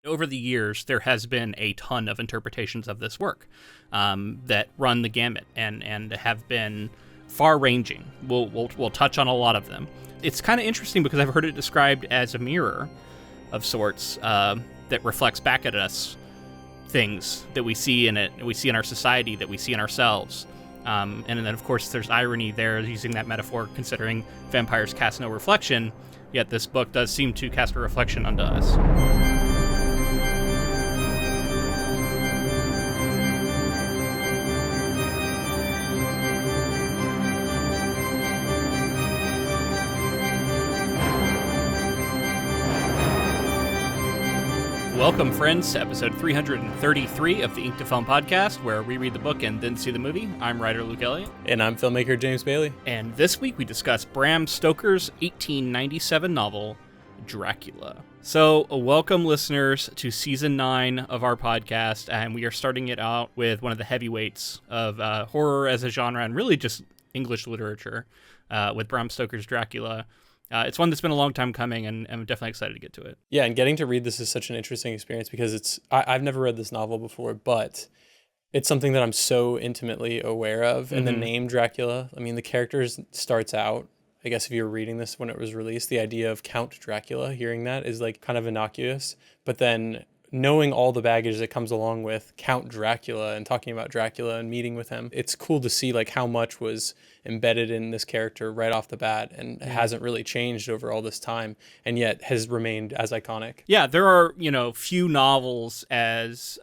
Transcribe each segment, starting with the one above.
Over the years, there has been a ton of interpretations of this work that run the gamut and have been far-ranging. We'll touch on a lot of them. It's kind of interesting because I've heard it described as a mirror of sorts that reflects back at us things that we see in it, we see in our society, that we see in ourselves. And then, of course, there's irony there using that metaphor, considering vampires cast no reflection, yet this book does seem to cast a reflection onto us. Welcome, friends, to episode 333 of the Ink to Film podcast, where we read the book and then see the movie. I'm writer Luke Elliott. And I'm filmmaker James Bailey. And this week we discuss Bram Stoker's 1897 novel, Dracula. So, welcome, listeners, to season 9 of our podcast, and we are starting it out with one of the heavyweights of horror as a genre, and really just English literature, with Bram Stoker's Dracula. It's one that's been a long time coming, and I'm definitely excited to get to it. Yeah, and getting to read this is such an interesting experience because I've never read this novel before, but it's something that I'm so intimately aware of. And the name Dracula, I mean, the character starts out, I guess if you were reading this when it was released, the idea of Count Dracula, hearing that is like kind of innocuous. But then knowing all the baggage that comes along with Count Dracula and talking about Dracula and meeting with him, it's cool to see like how much was embedded in this character right off the bat and hasn't really changed over all this time and yet has remained as iconic. Yeah, there are, few novels as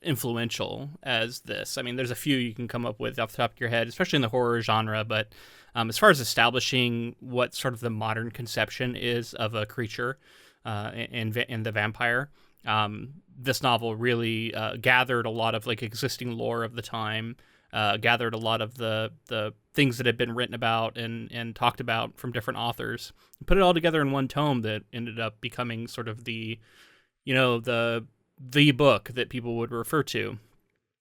influential as this. I mean, there's a few you can come up with off the top of your head, especially in the horror genre, but as far as establishing what sort of the modern conception is of a creature in the vampire, this novel really gathered a lot of like existing lore of the time, gathered a lot of the things that had been written about and talked about from different authors, and put it all together in one tome that ended up becoming sort of the book that people would refer to.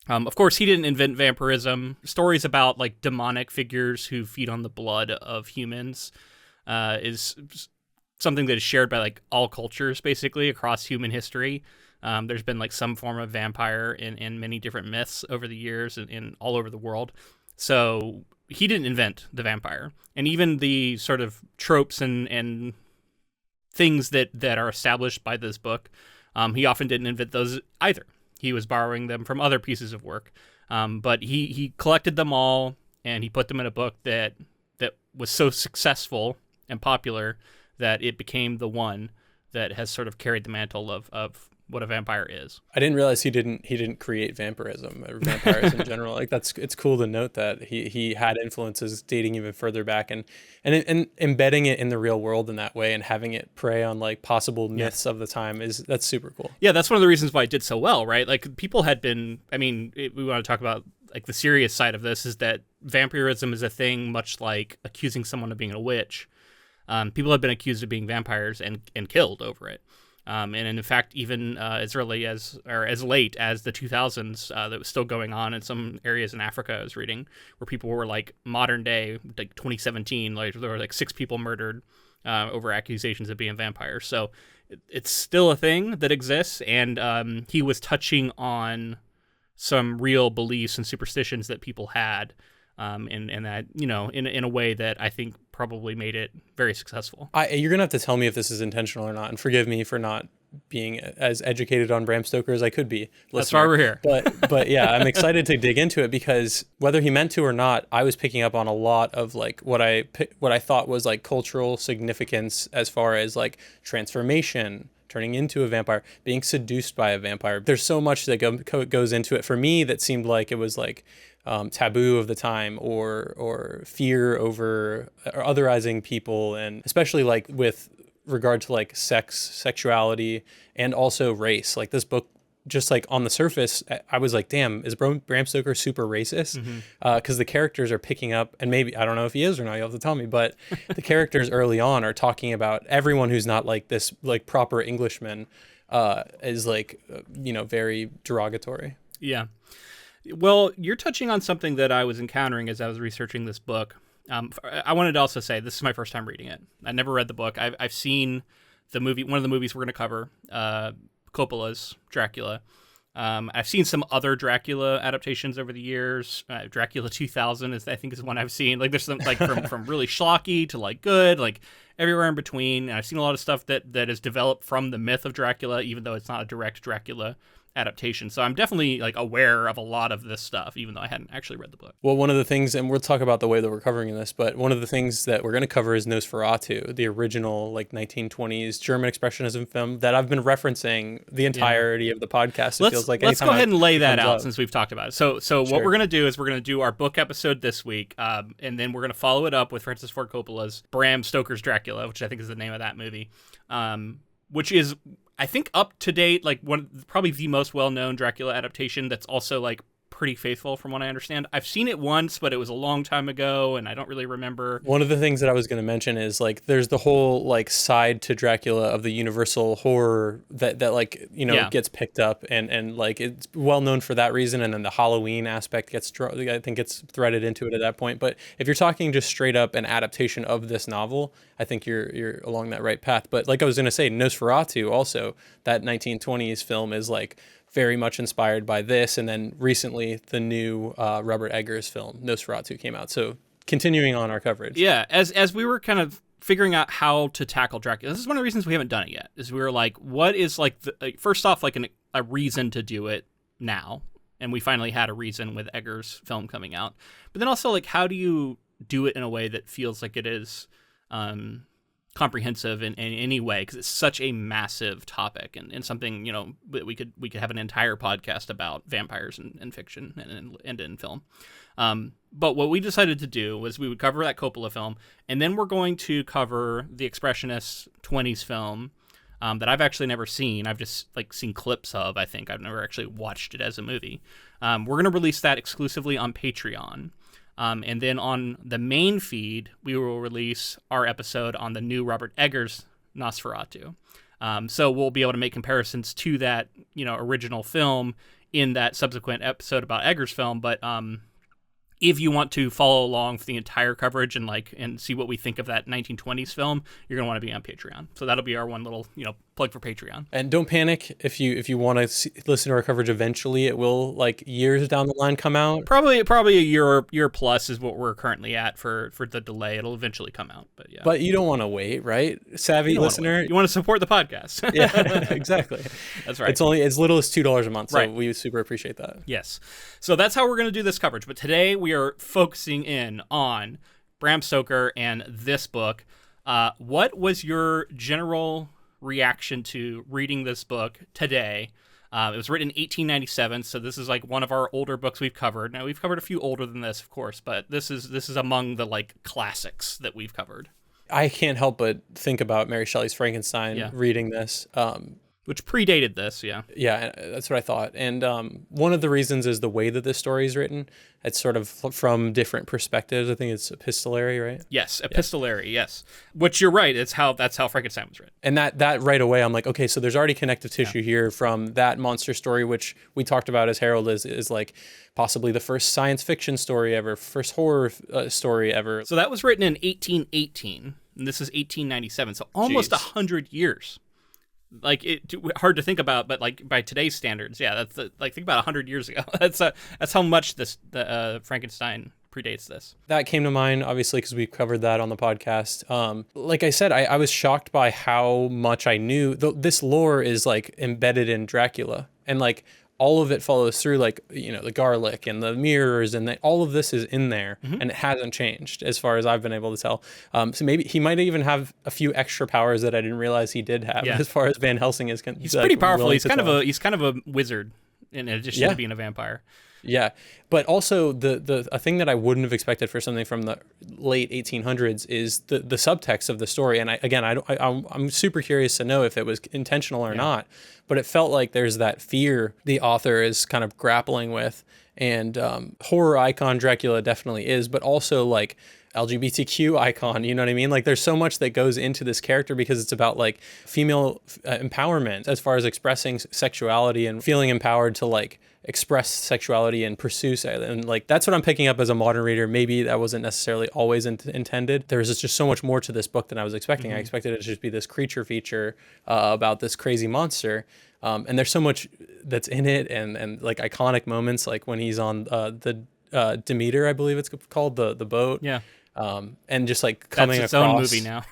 Of course, he didn't invent vampirism. Stories about like demonic figures who feed on the blood of humans is something that is shared by like all cultures basically across human history. There's been like some form of vampire in many different myths over the years and all over the world. So he didn't invent the vampire, and even the sort of tropes and things that are established by this book, he often didn't invent those either. He was borrowing them from other pieces of work, but he collected them all and he put them in a book that was so successful and popular that it became the one that has sort of carried the mantle of what a vampire is. I didn't realize he didn't create vampirism or vampires in general. Like it's cool to note that he had influences dating even further back and embedding it in the real world in that way and having it prey on like possible myths of the time that's super cool. Yeah, that's one of the reasons why it did so well, right? Like people had been, we want to talk about like the serious side of this is that vampirism is a thing much like accusing someone of being a witch. People have been accused of being vampires and killed over it. And in fact, even as early as, or as late as the 2000s, that was still going on in some areas in Africa I was reading, where people were like modern day, like 2017, like there were like 6 people murdered over accusations of being vampires. So it's still a thing that exists. And he was touching on some real beliefs and superstitions that people had. And that, in a way that I think probably made it very successful. You're going to have to tell me if this is intentional or not, and forgive me for not being as educated on Bram Stoker as I could be. That's why we're here. But yeah, I'm excited to dig into it because whether he meant to or not, I was picking up on a lot of like what I thought was like cultural significance as far as like transformation, turning into a vampire, being seduced by a vampire. There's so much that goes into it for me that seemed like it was like taboo of the time or fear over or otherizing people, and especially like with regard to like sexuality and also race. Like this book, just like on the surface, I was like, damn, is Bram Stoker super racist? Because the characters are picking up, and maybe, I don't know if he is or not, you'll have to tell me, but the characters early on are talking about everyone who's not like this like proper Englishman is like, very derogatory. Yeah. Well, you're touching on something that I was encountering as I was researching this book. I wanted to also say this is my first time reading it. I never read the book. I've seen the movie, one of the movies we're going to cover Coppola's Dracula. I've seen some other Dracula adaptations over the years. Dracula 2000 I think is one I've seen. Like there's some like from really schlocky to like good, like everywhere in between. And I've seen a lot of stuff that is developed from the myth of Dracula, even though it's not a direct Dracula adaptation. So I'm definitely like aware of a lot of this stuff, even though I hadn't actually read the book. Well, one of the things, and we'll talk about the way that we're covering this, but one of the things that we're going to cover is Nosferatu, the original like 1920s German expressionism film that I've been referencing the entirety of the podcast. Let's go ahead and lay that out since we've talked about it. So what we're going to do is we're going to do our book episode this week, and then we're going to follow it up with Francis Ford Coppola's Bram Stoker's Dracula, which I think is the name of that movie, which is, I think, up to date, like probably the most well-known Dracula adaptation that's also like pretty faithful from what I understand. I've seen it once, but it was a long time ago and I don't really remember. One of the things that I was going to mention is like there's the whole like side to Dracula of the universal horror that like, you know, gets picked up and like it's well known for that reason, and then the Halloween aspect gets threaded into it at that point. But if you're talking just straight up an adaptation of this novel, I think you're along that right path. But like I was going to say, Nosferatu also, that 1920s film, is like very much inspired by this. And then recently the new Robert Eggers film, Nosferatu, came out. So continuing on our coverage. Yeah, as we were kind of figuring out how to tackle Dracula, this is one of the reasons we haven't done it yet, is we were like, what is like, first off, like a reason to do it now? And we finally had a reason with Eggers' film coming out. But then also, like, how do you do it in a way that feels like it is comprehensive in any way, because it's such a massive topic and something, you know, we could have an entire podcast about vampires in fiction and in film. But what we decided to do was we would cover that Coppola film, and then we're going to cover the Expressionist 20s film that I've actually never seen. I've just like seen clips of. I think I've never actually watched it as a movie. We're going to release that exclusively on Patreon. And then on the main feed, we will release our episode on the new Robert Eggers Nosferatu. So we'll be able to make comparisons to that, you know, original film in that subsequent episode about Eggers' film. But if you want to follow along for the entire coverage and see what we think of that 1920s film, you're going to want to be on Patreon. So that'll be our one little, you know, plug for Patreon. And don't panic if you want to listen to our coverage eventually. It will, like, years down the line, come out. Probably a year plus is what we're currently at for the delay. It'll eventually come out, but yeah. But you don't want to wait, right, savvy listener? You want to support the podcast. Yeah, exactly. That's right. It's only as little as $2 a month, so we super appreciate that. Yes. So that's how we're going to do this coverage. But today we are focusing in on Bram Stoker and this book. What was your general reaction to reading this book today? It was written in 1897, so this is like one of our older books we've covered. Now, we've covered a few older than this, of course, but this is among the like classics that we've covered. I can't help but think about Mary Shelley's Frankenstein reading this. Which predated this, yeah. Yeah, that's what I thought. And one of the reasons is the way that this story is written. It's sort of from different perspectives. I think it's epistolary, right? Yes, epistolary, yes. Which you're right, that's how Frankenstein was written. And that right away, I'm like, okay, so there's already connective tissue here from that monster story, which we talked about as Harold is like possibly the first science fiction story ever, first horror story ever. So that was written in 1818, and this is 1897, so almost 100 years. Like, hard to think about, but like by today's standards, that's like, think about 100 years ago. That's how much the Frankenstein predates this. That came to mind, obviously, because we covered that on the podcast. Like I said, I was shocked by how much I knew. This lore is like embedded in Dracula, and like all of it follows through, like, you know, the garlic and the mirrors and all of this is in there, and it hasn't changed as far as I've been able to tell. So maybe he might even have a few extra powers that I didn't realize he did have as far as Van Helsing is concerned. He's pretty powerful. He's kind of a wizard in addition to being a vampire. Yeah, but also a thing that I wouldn't have expected for something from the late 1800s is the subtext of the story. And I'm super curious to know if it was intentional or not. But it felt like there's that fear the author is kind of grappling with, and horror icon Dracula definitely is, but also like LGBTQ icon, you know what I mean? Like there's so much that goes into this character because it's about like female empowerment as far as expressing sexuality and feeling empowered to like express sexuality and pursue and like that's what I'm picking up as a modern reader. Maybe that wasn't necessarily always intended. There's just so much more to this book than I was expecting. I expected it to just be this creature feature about this crazy monster. And there's so much that's in it, and like iconic moments, like when he's on the Demeter, I believe it's called, the boat. Yeah. And just like coming That's its across. own movie now.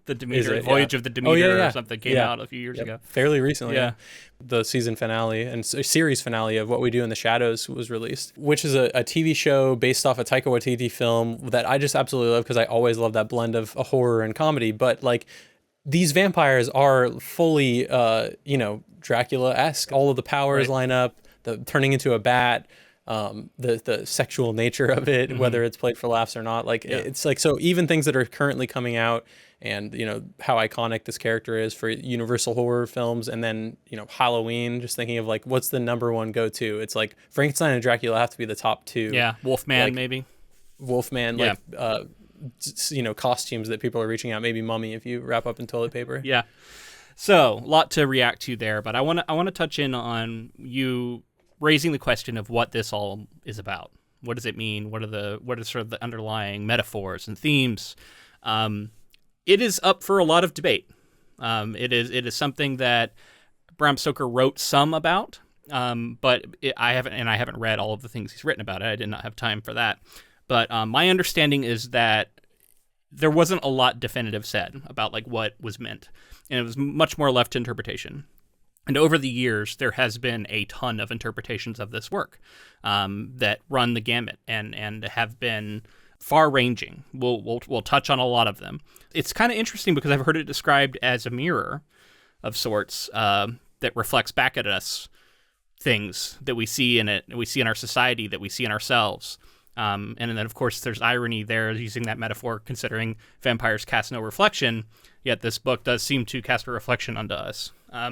The Demeter, it? Voyage Yeah. of the Oh, yeah, Demeter yeah. or something came Yeah. out a few years Yep. ago. Fairly recently. Yeah. The season finale and series finale of What We Do in the Shadows was released, which is a TV show based off a Taika Waititi film that I just absolutely love, because I always love that blend of a horror and comedy. But like, these vampires are fully, Dracula-esque. All of the powers Right. line up, the turning into a bat, the sexual nature of it, whether it's played for laughs or not. Like, it's like, so even things that are currently coming out, and how iconic this character is for Universal horror films, and then Halloween. Just thinking of like, what's the number one go-to? It's like Frankenstein and Dracula have to be the top two. Yeah, Wolfman Like, maybe. Wolfman, Yeah. costumes that people are reaching out. Maybe Mummy if you wrap up in toilet paper. Yeah. So, a lot to react to there, but I want to touch in on you raising the question of what this all is about. What does it mean? What are sort of the underlying metaphors and themes? It is up for a lot of debate. It is something that Bram Stoker wrote some about, but I haven't read all of the things he's written about it. I did not have time for that. But my understanding is that there wasn't a lot definitive said about like what was meant, and it was much more left to interpretation. And over the years, there has been a ton of interpretations of this work that run the gamut and have been far-ranging. We'll touch on a lot of them. It's kind of interesting because I've heard it described as a mirror of sorts that reflects back at us things that we see in it, we see in our society, that we see in ourselves. And then, of course, there's irony there using that metaphor, considering vampires cast no reflection, yet this book does seem to cast a reflection onto us. I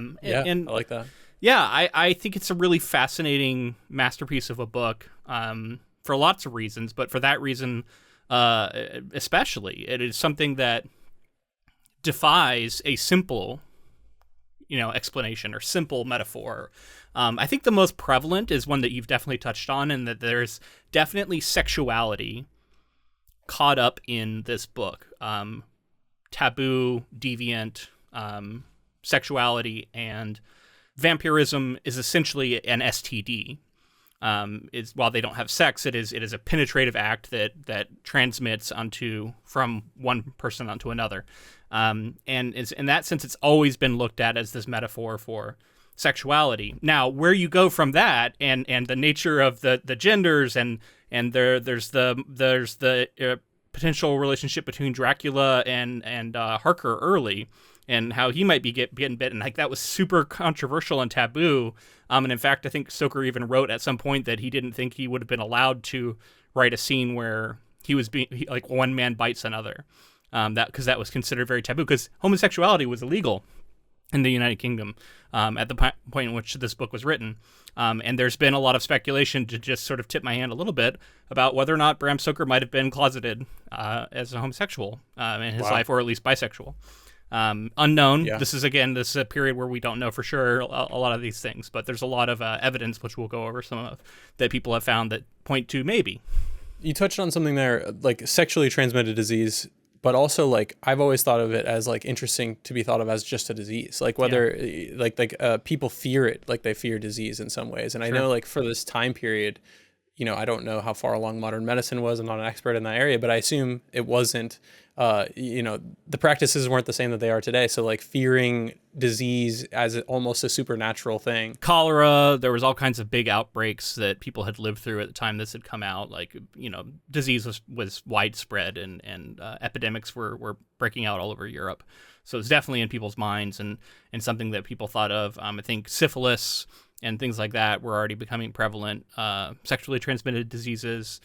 like that. Yeah, I think it's a really fascinating masterpiece of a book for lots of reasons, but for that reason especially, it is something that defies a simple explanation or simple metaphor. I think the most prevalent is one that you've definitely touched on, and that there's definitely sexuality caught up in this book. Taboo, deviant, sexuality, and vampirism is essentially an STD. While they don't have sex, it is a penetrative act that transmits from one person onto another. And it's, in that sense, it's always been looked at as this metaphor for sexuality. Now, where you go from that, and the nature of the genders, and there's the potential relationship between Dracula and Harker early, and how he might be getting bitten, like that was super controversial and taboo. And in fact, I think Stoker even wrote at some point that he didn't think he would have been allowed to write a scene where he was like one man bites another. Because that was considered very taboo, because homosexuality was illegal in the United Kingdom at the point in which this book was written. And there's been a lot of speculation, to just sort of tip my hand a little bit, about whether or not Bram Stoker might have been closeted as a homosexual in his life, or at least bisexual. Unknown. Yeah. This is a period where we don't know for sure a lot of these things, but there's a lot of evidence, which we'll go over some of, that people have found that point to maybe. You touched on something there, like sexually transmitted disease, but also like I've always thought of it as like interesting to be thought of as just a disease, like whether people fear it, like they fear disease in some ways. And I know like for this time period, I don't know how far along modern medicine was. I'm not an expert in that area, but I assume it wasn't, the practices weren't the same that they are today. So like fearing disease as almost a supernatural thing. Cholera, there was all kinds of big outbreaks that people had lived through at the time this had come out. Like, disease was widespread, and epidemics were breaking out all over Europe. So it's definitely in people's minds, and something that people thought of. I think syphilis and things like that were already becoming prevalent. Sexually transmitted diseases.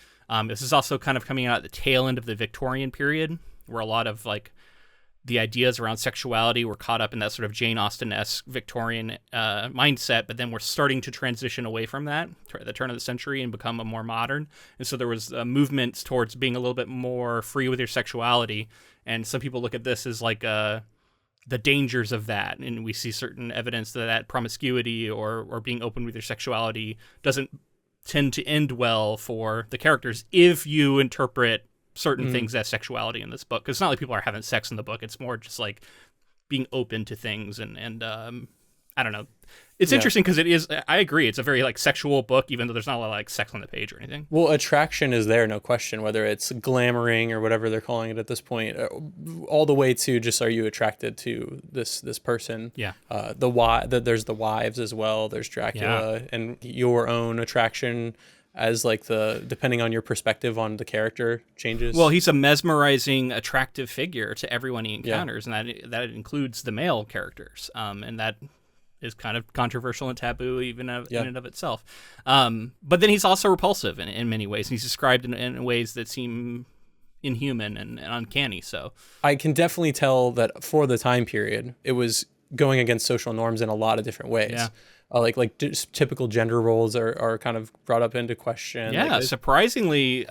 This is also kind of coming out at the tail end of the Victorian period, where a lot of like the ideas around sexuality were caught up in that sort of Jane Austen-esque Victorian mindset, but then we're starting to transition away from that at the turn of the century and become a more modern. And so there was movements towards being a little bit more free with your sexuality. And some people look at this as like the dangers of that. And we see certain evidence that promiscuity or being open with your sexuality doesn't tend to end well for the characters if you interpret certain things as sexuality in this book. Because it's not like people are having sex in the book. It's more just like being open to things and I don't know. It's interesting because it is, I agree, it's a very like sexual book, even though there's not a lot of like sex on the page or anything. Well, attraction is there, no question, whether it's glamoring or whatever they're calling it at this point, all the way to just, are you attracted to this person? Yeah. There's the wives as well. There's Dracula and your own attraction as like depending on your perspective on the character changes. Well, he's a mesmerizing, attractive figure to everyone he encounters, and that includes the male characters. And that is kind of controversial and taboo even in and of itself. But then he's also repulsive in many ways. He's described in ways that seem inhuman and uncanny. So I can definitely tell that for the time period, it was going against social norms in a lot of different ways. Yeah. Like just typical gender roles are kind of brought up into question. Yeah, like, surprisingly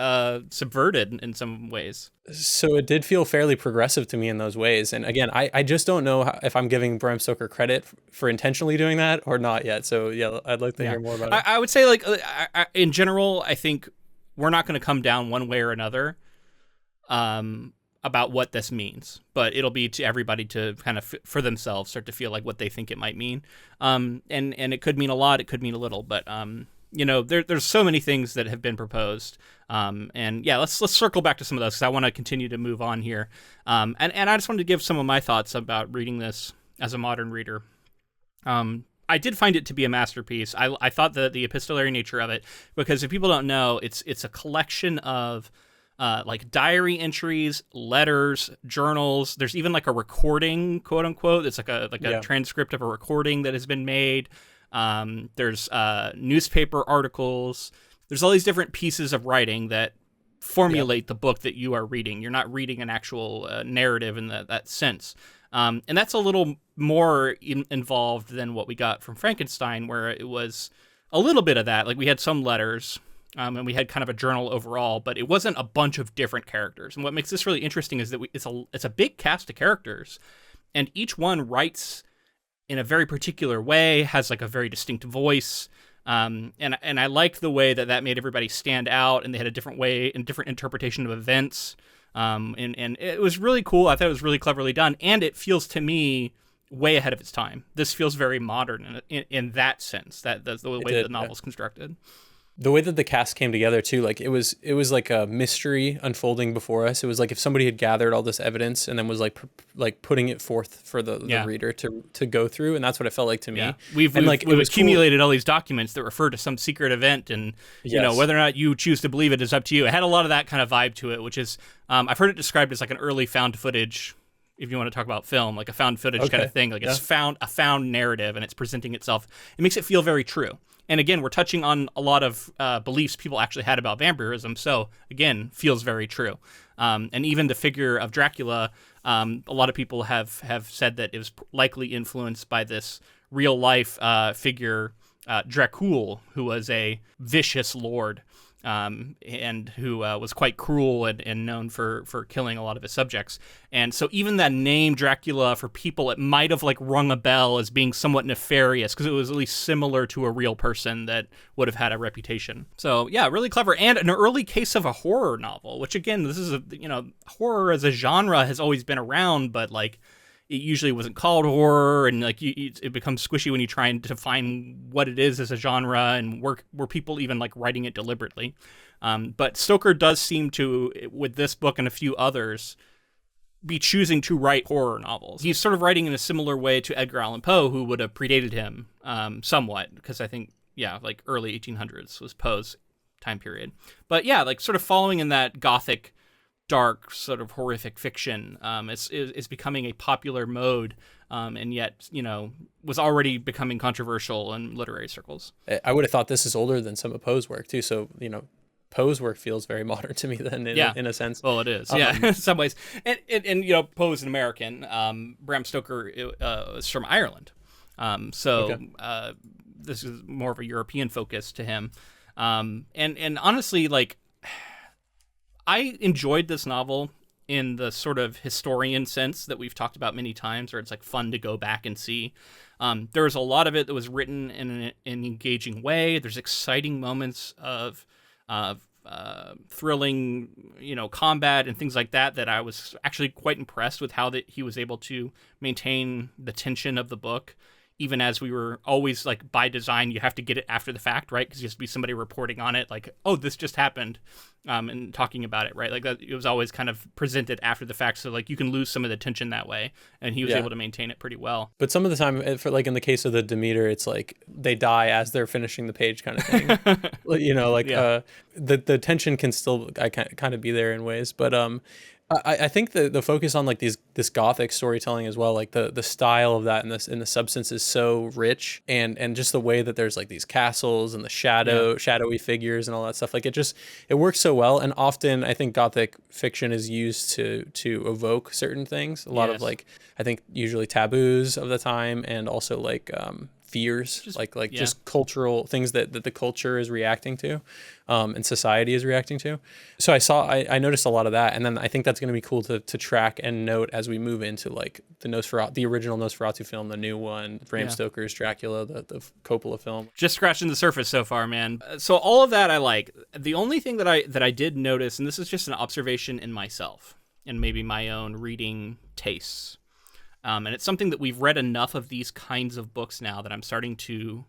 subverted in some ways. So it did feel fairly progressive to me in those ways. And again, I just don't know if I'm giving Bram Stoker credit for intentionally doing that or not yet. So yeah, I'd like to hear more about it. I would say, like, in general, I think we're not going to come down one way or another about what this means, but it'll be to everybody to kind of for themselves start to feel like what they think it might mean. And it could mean a lot, it could mean a little, but there's so many things that have been proposed. And yeah, let's circle back to some of those, because I want to continue to move on here. And I just wanted to give some of my thoughts about reading this as a modern reader. I did find it to be a masterpiece. I thought the epistolary nature of it, because if people don't know, it's a collection of like diary entries, letters, journals. There's even like a recording, quote unquote. It's like a transcript of a recording that has been made. There's newspaper articles. There's all these different pieces of writing that formulate the book that you are reading. You're not reading an actual narrative in that sense. And that's a little more involved than what we got from Frankenstein, where it was a little bit of that. Like we had some letters, and we had kind of a journal overall, but it wasn't a bunch of different characters. And what makes this really interesting is that it's a big cast of characters, and each one writes in a very particular way, has like a very distinct voice. And I liked the way that made everybody stand out, and they had a different way and different interpretation of events. And it was really cool. I thought it was really cleverly done, and it feels to me way ahead of its time. This feels very modern in that sense. That's the way the novel's constructed. The way that the cast came together too, like it was like a mystery unfolding before us. It was like if somebody had gathered all this evidence and then was like putting it forth for the reader to go through, and that's what it felt like to me. Yeah. We've accumulated all these documents that refer to some secret event, and you know, whether or not you choose to believe it is up to you. It had a lot of that kind of vibe to it, which is I've heard it described as like an early found footage. If you want to talk about film, like a found footage kind of thing, like it's a found narrative, and it's presenting itself. It makes it feel very true. And again, we're touching on a lot of beliefs people actually had about vampirism. So again, feels very true. And even the figure of Dracula, a lot of people have said that it was likely influenced by this real life figure, Dracula, who was a vicious lord. And who was quite cruel and known for killing a lot of his subjects. And so even that name Dracula, for people, it might have like rung a bell as being somewhat nefarious, because it was at least similar to a real person that would have had a reputation. So yeah, really clever, and an early case of a horror novel, which again, this is horror as a genre has always been around, but like it usually wasn't called horror, and like it becomes squishy when you try and define what it is as a genre, and were people even like writing it deliberately. But Stoker does seem to, with this book and a few others, be choosing to write horror novels. He's sort of writing in a similar way to Edgar Allan Poe, who would have predated him somewhat, because I think, like early 1800s was Poe's time period. But yeah, like sort of following in that gothic, dark sort of horrific fiction is becoming a popular mode, and yet was already becoming controversial in literary circles. I would have thought this is older than some of Poe's work too, so Poe's work feels very modern to me then in a sense. Well, it is, in some ways. And Poe's an American. Bram Stoker is from Ireland, so this is more of a European focus to him. And honestly, like, I enjoyed this novel in the sort of historian sense that we've talked about many times, where it's like fun to go back and see. There was a lot of it that was written in an engaging way. There's exciting moments of thrilling, combat and things like that I was actually quite impressed with how that he was able to maintain the tension of the book, even as we were always like by design, you have to get it after the fact, right? Because you have to be somebody reporting on it, like, oh, this just happened, and talking about it, right? Like that, it was always kind of presented after the fact, so like you can lose some of the tension that way, and he was able to maintain it pretty well. But some of the time, for like in the case of the Demeter, it's like they die as they're finishing the page, kind of thing. The tension can still kind of be there in ways, but I think the focus on like this Gothic storytelling as well, like the style of that and the substance is so rich, and just the way that there's like these castles and the shadowy figures and all that stuff, like it works so well. And often I think Gothic fiction is used to evoke certain things, a lot of like, I think usually taboos of the time, and also like fears, just cultural things that the culture is reacting to, and society is reacting to. So I noticed a lot of that, and then I think that's going to be cool to track and note as we move into like the original Nosferatu film, the new one, Bram Stoker's Dracula, the Coppola film. Just scratching the surface so far, man. So all of that I like. The only thing that I did notice, and this is just an observation in myself and maybe my own reading tastes. And it's something that we've read enough of these kinds of books now that I'm starting to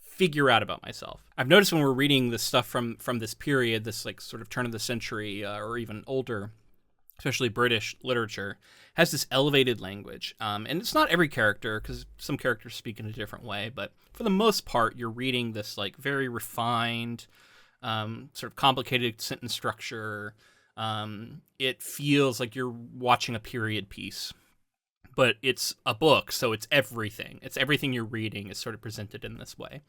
figure out about myself. I've noticed when we're reading this stuff from this period, this like sort of turn of the century or even older, especially British literature, has this elevated language. And it's not every character, because some characters speak in a different way, but for the most part, you're reading this like very refined, sort of complicated sentence structure. It feels like you're watching a period piece. But it's a book, so it's everything. It's everything you're reading is sort of presented in this way.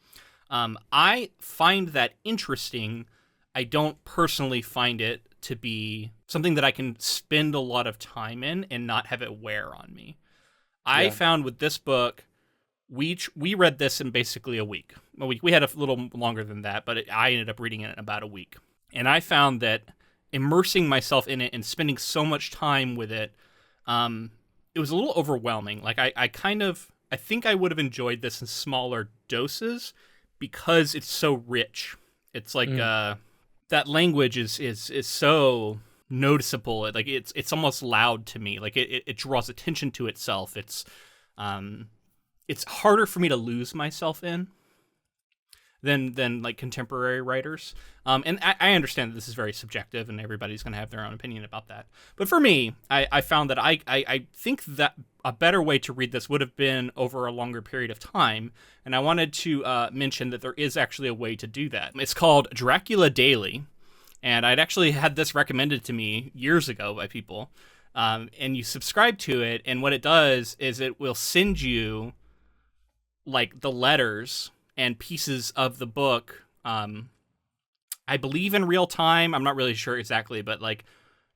I find that interesting. I don't personally find it to be something that I can spend a lot of time in and not have it wear on me. I found with this book, we read this in basically a week. We had a little longer than that, but I ended up reading it in about a week. And I found that immersing myself in it and spending so much time with it, it was a little overwhelming. Like I think I would have enjoyed this in smaller doses because it's so rich. It's like that language is so noticeable. It's almost loud to me. Like it draws attention to itself. It's harder for me to lose myself in than like contemporary writers. And I understand that this is very subjective and everybody's going to have their own opinion about that. But for me, I found that I think that a better way to read this would have been over a longer period of time. And I wanted to mention that there is actually a way to do that. It's called Dracula Daily. And I'd actually had this recommended to me years ago by people. And you subscribe to it. And what it does is it will send you like the letters and pieces of the book, I believe in real time. I'm not really sure exactly, but like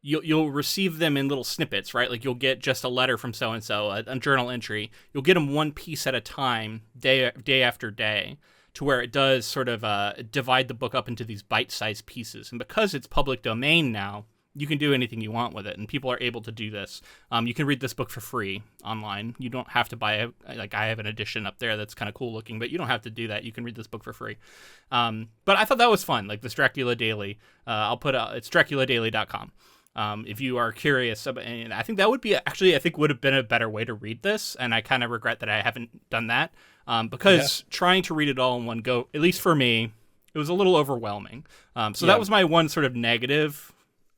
you'll receive them in little snippets, right? Like you'll get just a letter from so-and-so, a journal entry. You'll get them one piece at a time, day after day, to where it does sort of divide the book up into these bite-sized pieces. And because it's public domain now, you can do anything you want with it, and people are able to do this. You can read this book for free online. You don't have to buy like I have an edition up there that's kind of cool looking, but you don't have to do that. You can read this book for free. But I thought that was fun, like this Dracula Daily. I'll put it's draculadaily.com. If you are curious about, and I think that would be actually, I think would have been a better way to read this, and I kind of regret that I haven't done that because trying to read it all in one go, at least for me, it was a little overwhelming. So that was my one sort of negative.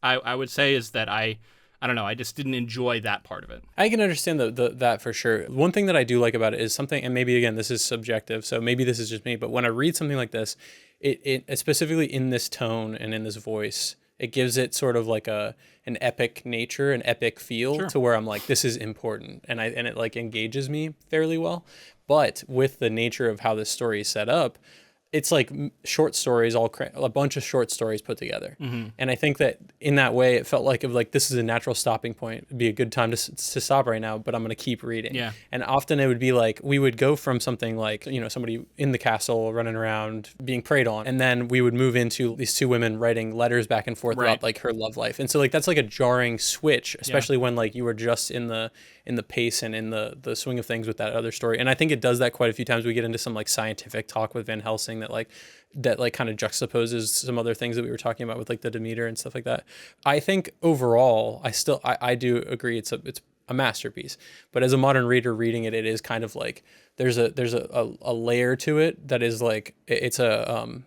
I would say is that I don't know, I just didn't enjoy that part of it. I can understand that for sure. One thing that I do like about it is something, and maybe again, this is subjective, so maybe this is just me, but when I read something like this, it specifically in this tone and in this voice, it gives it sort of like an epic nature, an epic feel to where I'm like, this is important. And it like engages me fairly well. But with the nature of how this story is set up, it's like short stories, a bunch of short stories put together. Mm-hmm. And I think that in that way, it felt like this is a natural stopping point. It'd be a good time to stop right now, but I'm going to keep reading. Yeah. And often it would be like, we would go from something like, somebody in the castle running around being preyed on. And then we would move into these two women writing letters back and forth about like her love life. And so like, that's like a jarring switch, especially when like you were just in the pace and in the swing of things with that other story. And I think it does that quite a few times. We get into some like scientific talk with Van Helsing that kind of juxtaposes some other things that we were talking about with like the Demeter and stuff like that. I think overall, I do agree it's a masterpiece. But as a modern reader reading it, it is kind of like there's a layer to it that is like it's a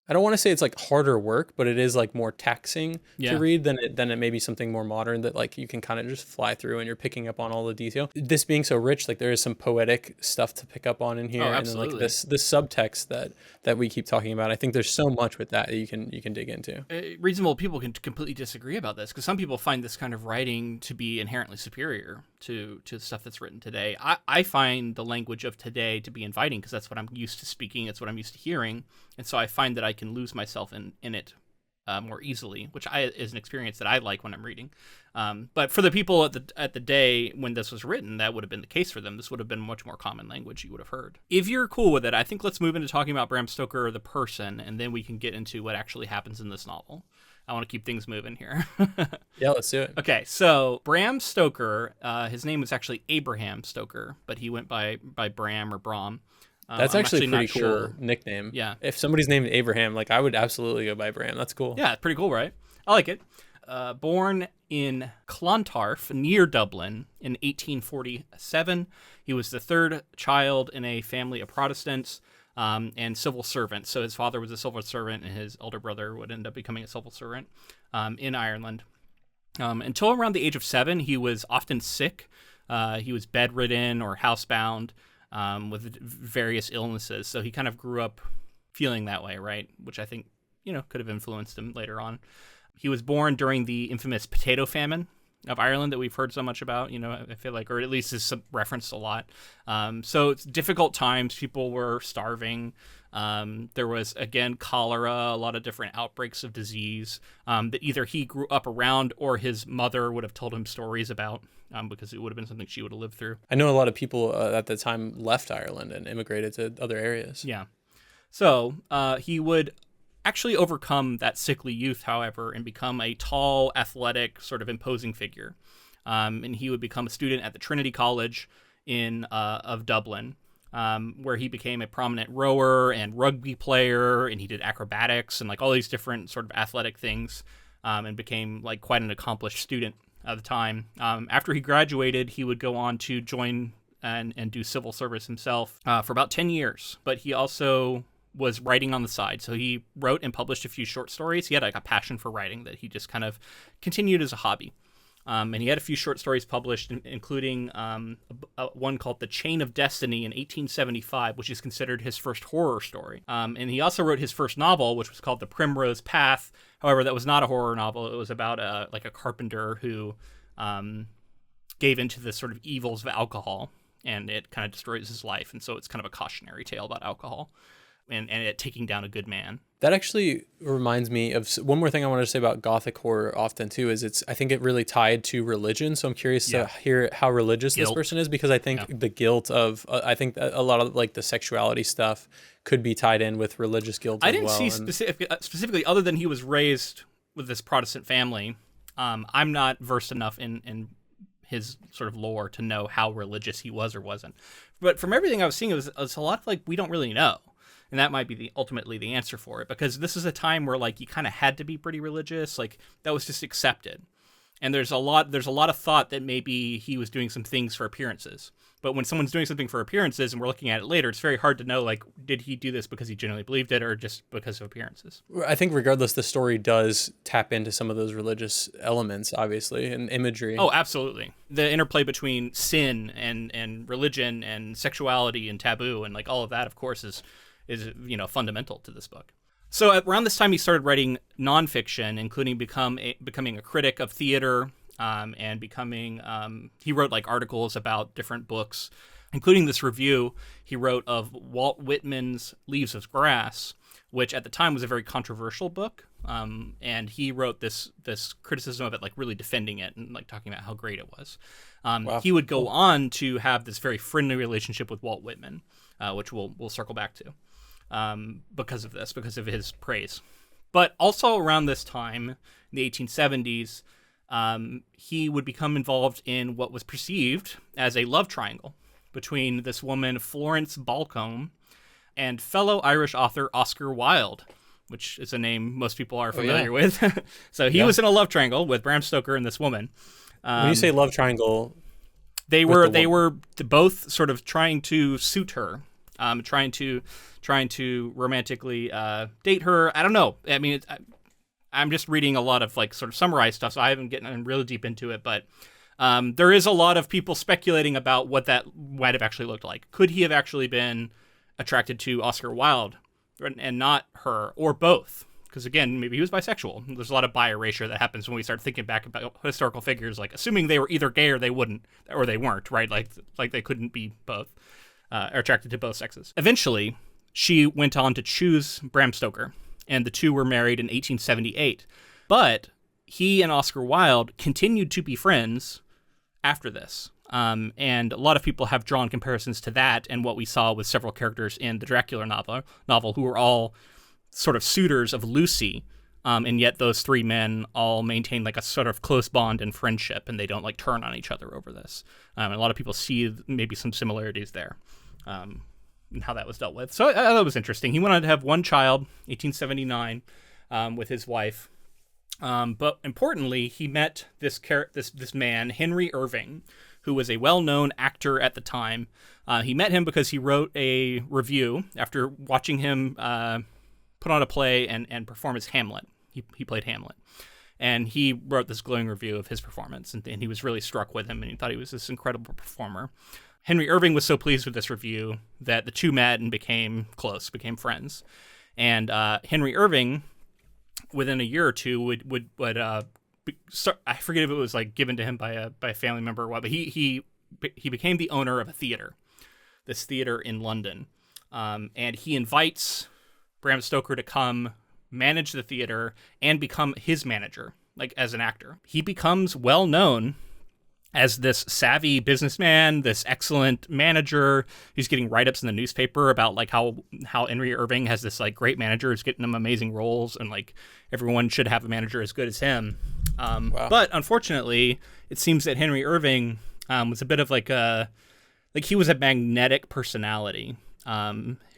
I don't want to say it's like harder work, but it is like more taxing to read than it may be something more modern that like you can kind of just fly through and you're picking up on all the detail. This being so rich, like there is some poetic stuff to pick up on in here, and then like this subtext that we keep talking about. I think there's so much with that you can dig into. Reasonable people can completely disagree about this because some people find this kind of writing to be inherently superior to stuff that's written today. I find the language of today to be inviting because that's what I'm used to speaking. It's what I'm used to hearing. And so I find that I can lose myself in it more easily, which is an experience that I like when I'm reading. But for the people at the day when this was written, that would have been the case for them. This would have been much more common language you would have heard. If you're cool with it, I think let's move into talking about Bram Stoker, the person, and then we can get into what actually happens in this novel. I want to keep things moving here. Yeah, let's do it. Okay, so Bram Stoker, his name was actually Abraham Stoker, but he went by Bram or Bram. That's actually a pretty cool nickname. Yeah. If somebody's named Abraham, like I would absolutely go by Bram. That's cool. Yeah, pretty cool, right? I like it. Born in Clontarf, near Dublin, in 1847. He was the third child in a family of Protestants and civil servants. So his father was a civil servant, and his elder brother would end up becoming a civil servant in Ireland. Until around the age of 7, he was often sick. He was bedridden or housebound. With various illnesses. So he kind of grew up feeling that way, right? Which I think, could have influenced him later on. He was born during the infamous potato famine of Ireland that we've heard so much about, I feel like, or at least is referenced a lot. So it's difficult times. People were starving. There was, again, cholera, a lot of different outbreaks of disease that either he grew up around or his mother would have told him stories about. Because it would have been something she would have lived through. I know a lot of people at the time left Ireland and immigrated to other areas. Yeah. So he would actually overcome that sickly youth, however, and become a tall, athletic, sort of imposing figure. And he would become a student at the Trinity College of Dublin, where he became a prominent rower and rugby player, and he did acrobatics and like all these different sort of athletic things, and became like quite an accomplished student at the time. After he graduated, he would go on to join and do civil service himself for about 10 years. But he also was writing on the side. So he wrote and published a few short stories. He had like a passion for writing that he just kind of continued as a hobby. And he had a few short stories published, including one called The Chain of Destiny in 1875, which is considered his first horror story. And he also wrote his first novel, which was called The Primrose Path. However, that was not a horror novel. It was about a carpenter who gave into the sort of evils of alcohol, and it kind of destroys his life. And so it's kind of a cautionary tale about alcohol and it taking down a good man. That actually reminds me of one more thing I wanted to say about Gothic horror often too, is I think it really tied to religion. So I'm curious to hear how religious this person is, because I think the guilt of, I think a lot of like the sexuality stuff could be tied in with religious guilt as well. I didn't see specifically, other than he was raised with this Protestant family. I'm not versed enough in his sort of lore to know how religious he was or wasn't. But from everything I was seeing, it was a lot of like, we don't really know. And that might be ultimately the answer for it, because this is a time where like you kind of had to be pretty religious, like that was just accepted. And there's a lot of thought that maybe he was doing some things for appearances. But when someone's doing something for appearances and we're looking at it later, it's very hard to know, like, did he do this because he genuinely believed it or just because of appearances? I think regardless, the story does tap into some of those religious elements, obviously, and imagery. Oh, absolutely. The interplay between sin and religion and sexuality and taboo and like all of that, of course, is fundamental to this book. So around this time, he started writing nonfiction, including becoming a critic of theater, and he wrote like articles about different books, including this review he wrote of Walt Whitman's Leaves of Grass, which at the time was a very controversial book. And he wrote this criticism of it, like really defending it and like talking about how great it was. Wow. He would go on to have this very friendly relationship with Walt Whitman, which we'll circle back to. Because of his praise. But also around this time, in the 1870s, he would become involved in what was perceived as a love triangle between this woman, Florence Balcombe, and fellow Irish author Oscar Wilde, which is a name most people are familiar with. So he was in a love triangle with Bram Stoker and this woman. When you say love triangle, they were both sort of trying to suit her, trying to romantically date her. I don't know. I mean, I'm just reading a lot of like sort of summarized stuff, so I haven't gotten really deep into it. But there is a lot of people speculating about what that might have actually looked like. Could he have actually been attracted to Oscar Wilde and not her, or both? Because again, maybe he was bisexual. There's a lot of bi erasure that happens when we start thinking back about historical figures, like assuming they were either gay or they weren't, right? Like they couldn't be both, or attracted to both sexes. Eventually, she went on to choose Bram Stoker, and the two were married in 1878. But he and Oscar Wilde continued to be friends after this. And a lot of people have drawn comparisons to that and what we saw with several characters in the Dracula novel who were all sort of suitors of Lucy, and yet those three men all maintain like a sort of close bond and friendship, and they don't like turn on each other over this. And a lot of people see maybe some similarities there, and how that was dealt with. So I thought it was interesting. He went on to have one child, 1879, with his wife. But importantly, he met this man, Henry Irving, who was a well-known actor at the time. He met him because he wrote a review after watching him put on a play and perform as Hamlet. He played Hamlet. And he wrote this glowing review of his performance, and he was really struck with him, and he thought he was this incredible performer. Henry Irving was so pleased with this review that the two met and became close, became friends. And Henry Irving, within a year or two, would I forget if it was like given to him by a family member or what, but he became the owner of a theater, this theater in London, and he invites Bram Stoker to come manage the theater and become his manager, like as an actor. He becomes well known as this savvy businessman, this excellent manager. He's getting write-ups in the newspaper about like how Henry Irving has this like great manager who's getting him amazing roles, and like everyone should have a manager as good as him. Wow. But unfortunately, it seems that Henry Irving was a bit of he was a magnetic personality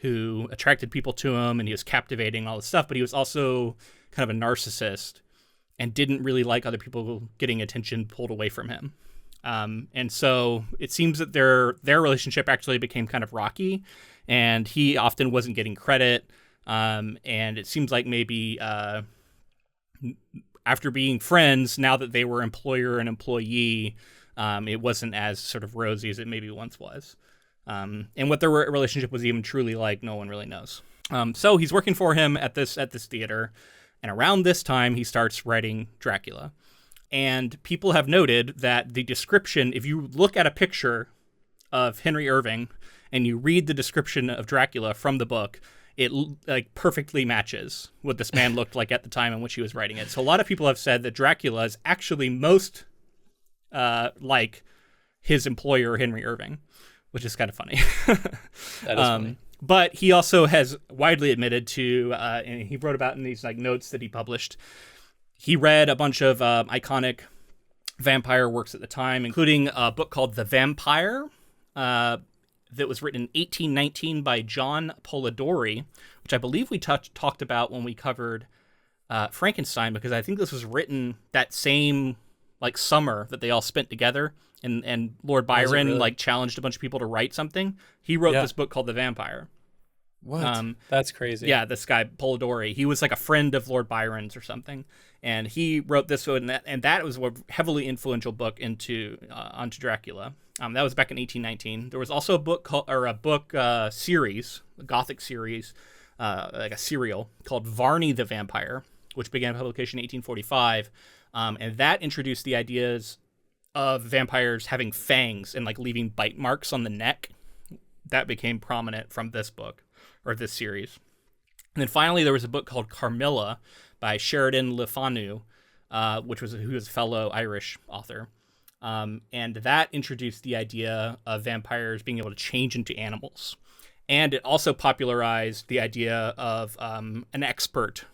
who attracted people to him, and he was captivating, all this stuff, but he was also kind of a narcissist and didn't really like other people getting attention pulled away from him. And so it seems that their relationship actually became kind of rocky, and he often wasn't getting credit. And it seems like maybe after being friends, now that they were employer and employee, it wasn't as sort of rosy as it maybe once was. And what their relationship was even truly like, no one really knows. So he's working for him at this theater, and around this time he starts writing Dracula. And people have noted that the description, if you look at a picture of Henry Irving and you read the description of Dracula from the book, it like perfectly matches what this man looked like at the time in which he was writing it. So a lot of people have said that Dracula is actually most like his employer, Henry Irving, which is kind of funny. That is funny. But he also has widely admitted to, and he wrote about in these like notes that he published, he read a bunch of iconic vampire works at the time, including a book called The Vampire, that was written in 1819 by John Polidori, which I believe we talked about when we covered Frankenstein, because I think this was written that same like summer that they all spent together, and Lord Byron really? Like challenged a bunch of people to write something. He wrote this book called The Vampire. What? That's crazy. Yeah, this guy Polidori, he was like a friend of Lord Byron's or something, and he wrote this one, and that was a heavily influential book onto Dracula. That was back in 1819. There was also a book series, a Gothic series, like a serial called Varney the Vampire, which began publication in 1845, and that introduced the ideas of vampires having fangs and like leaving bite marks on the neck. That became prominent from this book, or this series. And then finally, there was a book called Carmilla by Sheridan Le Fanu, who was a fellow Irish author. And that introduced the idea of vampires being able to change into animals. And it also popularized the idea of an expert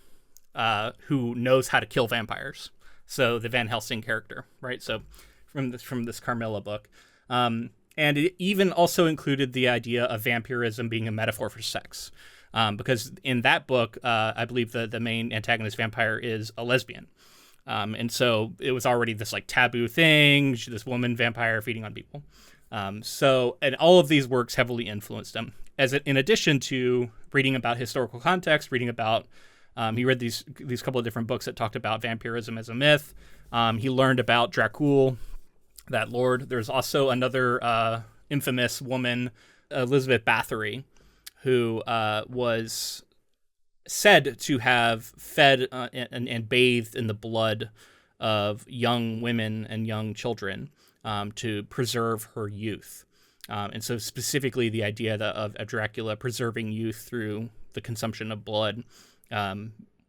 who knows how to kill vampires. So the Van Helsing character, right? So from this Carmilla book. And it even also included the idea of vampirism being a metaphor for sex. Because in that book, I believe the main antagonist vampire is a lesbian. And so it was already this like taboo thing, this woman vampire feeding on people. And all of these works heavily influenced him. In addition to reading about historical context, reading about, he read these couple of different books that talked about vampirism as a myth. He learned about Dracula, that lord. There's also another infamous woman, Elizabeth Bathory, who was said to have fed and bathed in the blood of young women and young children to preserve her youth. And so specifically the idea of Dracula preserving youth through the consumption of blood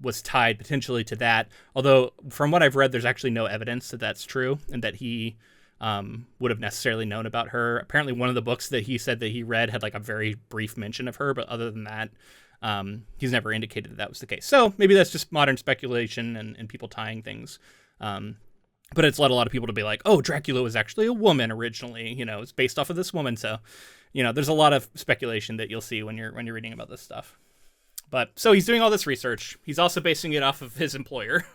was tied potentially to that. Although from what I've read, there's actually no evidence that that's true and that he would have necessarily known about her. Apparently one of the books that he said that he read had like a very brief mention of her, but other than that, he's never indicated that was the case. So maybe that's just modern speculation and people tying things. But it's led a lot of people to be like, oh, Dracula was actually a woman originally, it's based off of this woman. So, there's a lot of speculation that you'll see when you're reading about this stuff. But so he's doing all this research. He's also basing it off of his employer,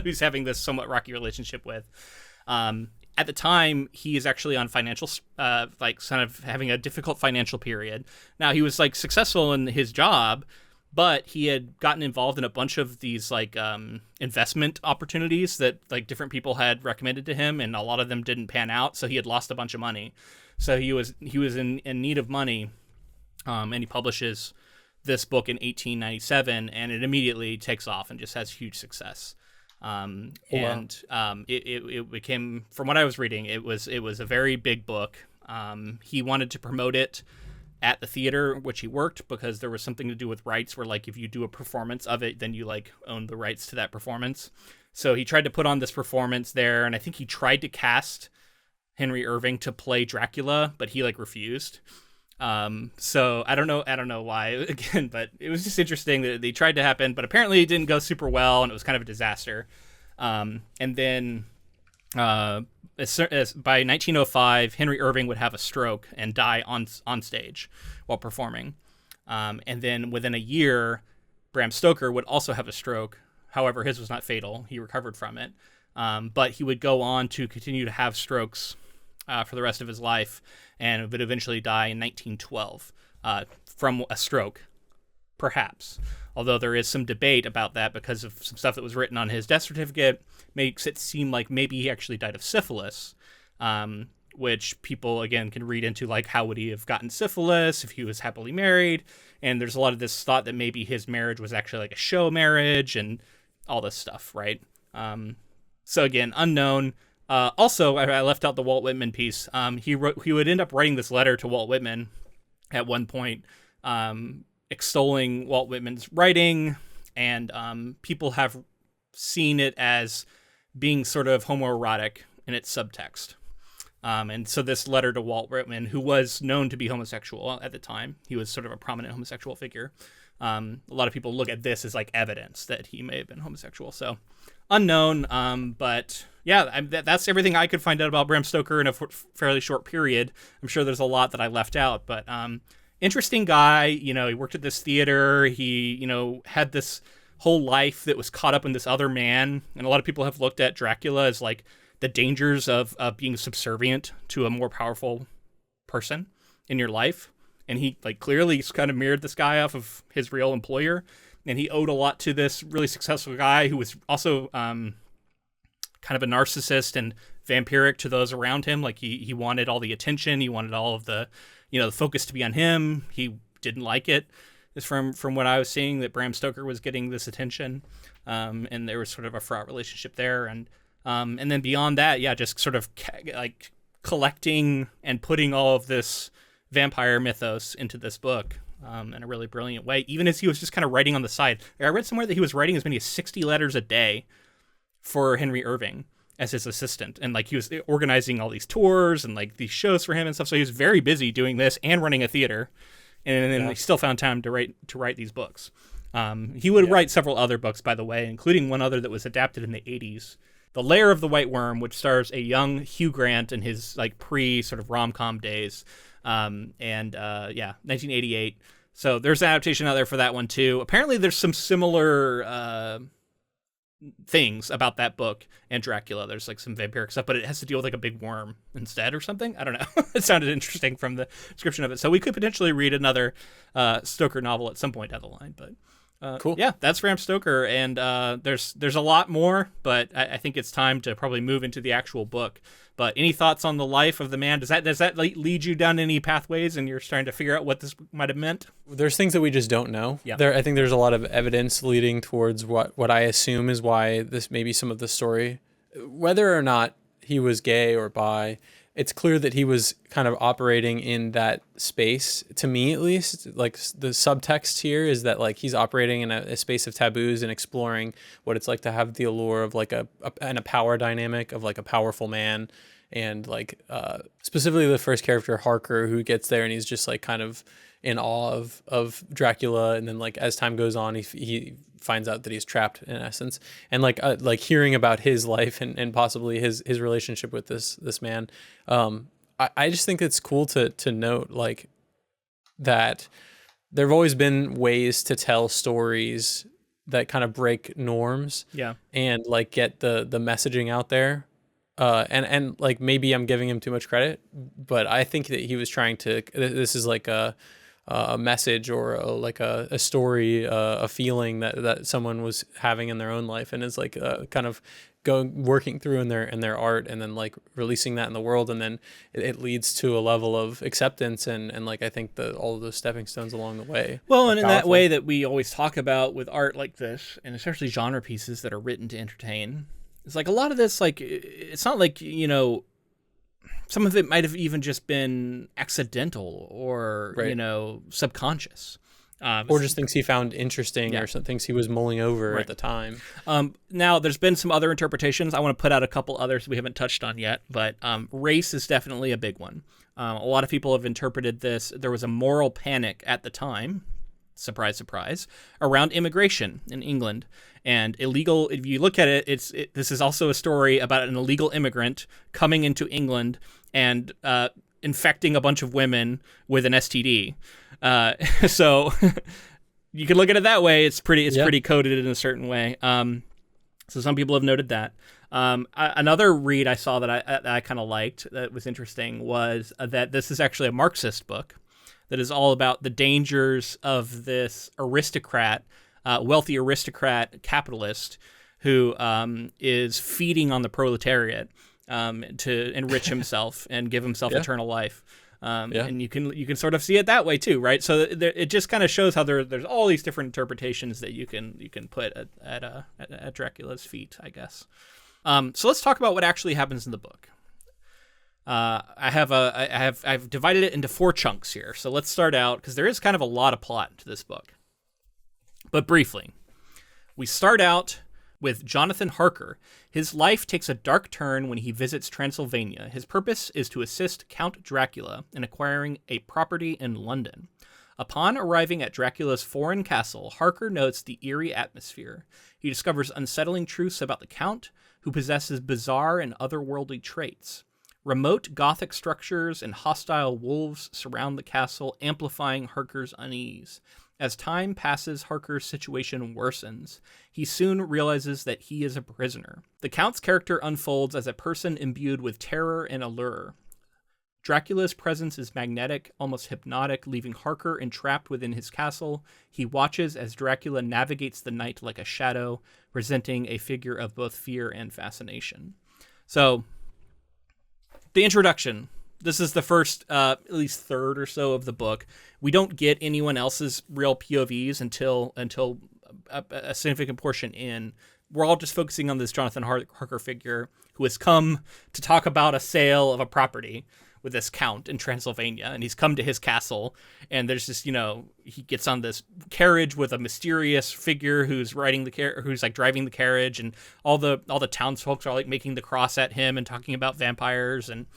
who's having this somewhat rocky relationship with. At the time, he is actually on financial, kind of having a difficult financial period. Now, he was like successful in his job, but he had gotten involved in a bunch of these like investment opportunities that like different people had recommended to him, and a lot of them didn't pan out. So he had lost a bunch of money. So he was in need of money, and he publishes this book in 1897, and it immediately takes off and just has huge success. It became, from what I was reading, it was a very big book. He wanted to promote it at the theater which he worked because there was something to do with rights where like if you do a performance of it, then you like own the rights to that performance. So he tried to put on this performance there, and I think he tried to cast Henry Irving to play Dracula, but he like refused. So I don't know why again, but it was just interesting that they tried to happen, but apparently it didn't go super well and it was kind of a disaster. And then by 1905, Henry Irving would have a stroke and die on stage while performing. And then within a year, Bram Stoker would also have a stroke. However, his was not fatal. He recovered from it. But he would go on to continue to have strokes for the rest of his life and would eventually die in 1912 from a stroke, perhaps. Although there is some debate about that because of some stuff that was written on his death certificate makes it seem like maybe he actually died of syphilis, which people, again, can read into, like, how would he have gotten syphilis if he was happily married? And there's a lot of this thought that maybe his marriage was actually like a show marriage and all this stuff, right? So again, unknown. Also, I left out the Walt Whitman piece. He would end up writing this letter to Walt Whitman at one point, extolling Walt Whitman's writing, and people have seen it as being sort of homoerotic in its subtext. And so this letter to Walt Whitman, who was known to be homosexual at the time, he was sort of a prominent homosexual figure. A lot of people look at this as like evidence that he may have been homosexual. So unknown, but yeah, that's everything I could find out about Bram Stoker in a fairly short period. I'm sure there's a lot that I left out, but interesting guy. He worked at this theater. He, had this whole life that was caught up in this other man. And a lot of people have looked at Dracula as like the dangers of being subservient to a more powerful person in your life. And he like clearly kind of mirrored this guy off of his real employer. And he owed a lot to this really successful guy who was also kind of a narcissist and vampiric to those around him. Like he wanted all the attention. He wanted all of the, the focus to be on him. He didn't like it. It's from what I was seeing that Bram Stoker was getting this attention. And there was sort of a fraught relationship there. And then beyond that, yeah, just sort of like collecting and putting all of this vampire mythos into this book in a really brilliant way, even as he was just kind of writing on the side. I read somewhere that he was writing as many as 60 letters a day for Henry Irving as his assistant. And like he was organizing all these tours and like these shows for him and stuff. So he was very busy doing this and running a theater. And then he still found time to write these books. He would write several other books, by the way, including one other that was adapted in the 80s. The Lair of the White Worm, which stars a young Hugh Grant in his like pre sort of rom-com days. 1988. So there's an adaptation out there for that one too. Apparently there's some similar things about that book and Dracula. There's like some vampiric stuff, but it has to deal with like a big worm instead or something. I don't know. It sounded interesting from the description of it. So we could potentially read another Stoker novel at some point down the line. But cool. Yeah, that's Bram Stoker, and there's a lot more, but I think it's time to probably move into the actual book. But any thoughts on the life of the man? Does that lead you down any pathways, and you're starting to figure out what this might have meant? There's things that we just don't know. Yeah. I think there's a lot of evidence leading towards what I assume is why this may be some of the story. Whether or not he was gay or bi, it's clear that he was kind of operating in that space, to me at least. Like, the subtext here is that like he's operating in a space of taboos and exploring what it's like to have the allure of like a power dynamic of like a powerful man. And like specifically the first character, Harker, who gets there and he's just like kind of in awe of Dracula, and then like as time goes on he finds out that he's trapped in essence, and like hearing about his life and possibly his relationship with this man. I just think it's cool to note like that there have always been ways to tell stories that kind of break norms, and like get the messaging out there. And like maybe I'm giving him too much credit, but I think that he was trying to. This is like a message or a story, a feeling that someone was having in their own life, and is like kind of working through in their art, and then like releasing that in the world, and then it leads to a level of acceptance and like I think all of those stepping stones along the way. Well, and in that way that we always talk about with art like this, and especially genre pieces that are written to entertain. It's like a lot of this, like, it's not like, you know, some of it might have even just been accidental or, you know, subconscious. Or just things he found interesting or some things he was mulling over at the time. Now, there's been some other interpretations. I want to put out a couple others we haven't touched on yet, but race is definitely a big one. A lot of people have interpreted this. There was a moral panic at the time, surprise, surprise, around immigration in England. And illegal, if you look at it, this is also a story about an illegal immigrant coming into England and infecting a bunch of women with an STD. So you can look at it that way. It's pretty coded in a certain way. So some people have noted that. Another read I saw that I kind of liked that was interesting was that this is actually a Marxist book that is all about the dangers of this aristocrat, wealthy aristocrat capitalist who is feeding on the proletariat to enrich himself and give himself eternal life. And you can sort of see it that way too, right? So it just kind of shows how there's all these different interpretations that you can put at Dracula's feet, I guess. So let's talk about what actually happens in the book. I've divided it into 4 chunks here. So let's start out, because there is kind of a lot of plot to this book. But briefly, we start out with Jonathan Harker. His life takes a dark turn when he visits Transylvania. His purpose is to assist Count Dracula in acquiring a property in London. Upon arriving at Dracula's foreign castle, Harker notes the eerie atmosphere. He discovers unsettling truths about the Count, who possesses bizarre and otherworldly traits. Remote Gothic structures and hostile wolves surround the castle, amplifying Harker's unease. As time passes, Harker's situation worsens. He soon realizes that he is a prisoner. The Count's character unfolds as a person imbued with terror and allure. Dracula's presence is magnetic, almost hypnotic, leaving Harker entrapped within his castle. He watches as Dracula navigates the night like a shadow, presenting a figure of both fear and fascination. So, the introduction. This is the first, at least third or so of the book. We don't get anyone else's real POVs until a significant portion in. We're all just focusing on this Jonathan Harker figure who has come to talk about a sale of a property with this count in Transylvania, and he's come to his castle, and there's this, he gets on this carriage with a mysterious figure who's driving the carriage, and all the townsfolk are like making the cross at him and talking about vampires, and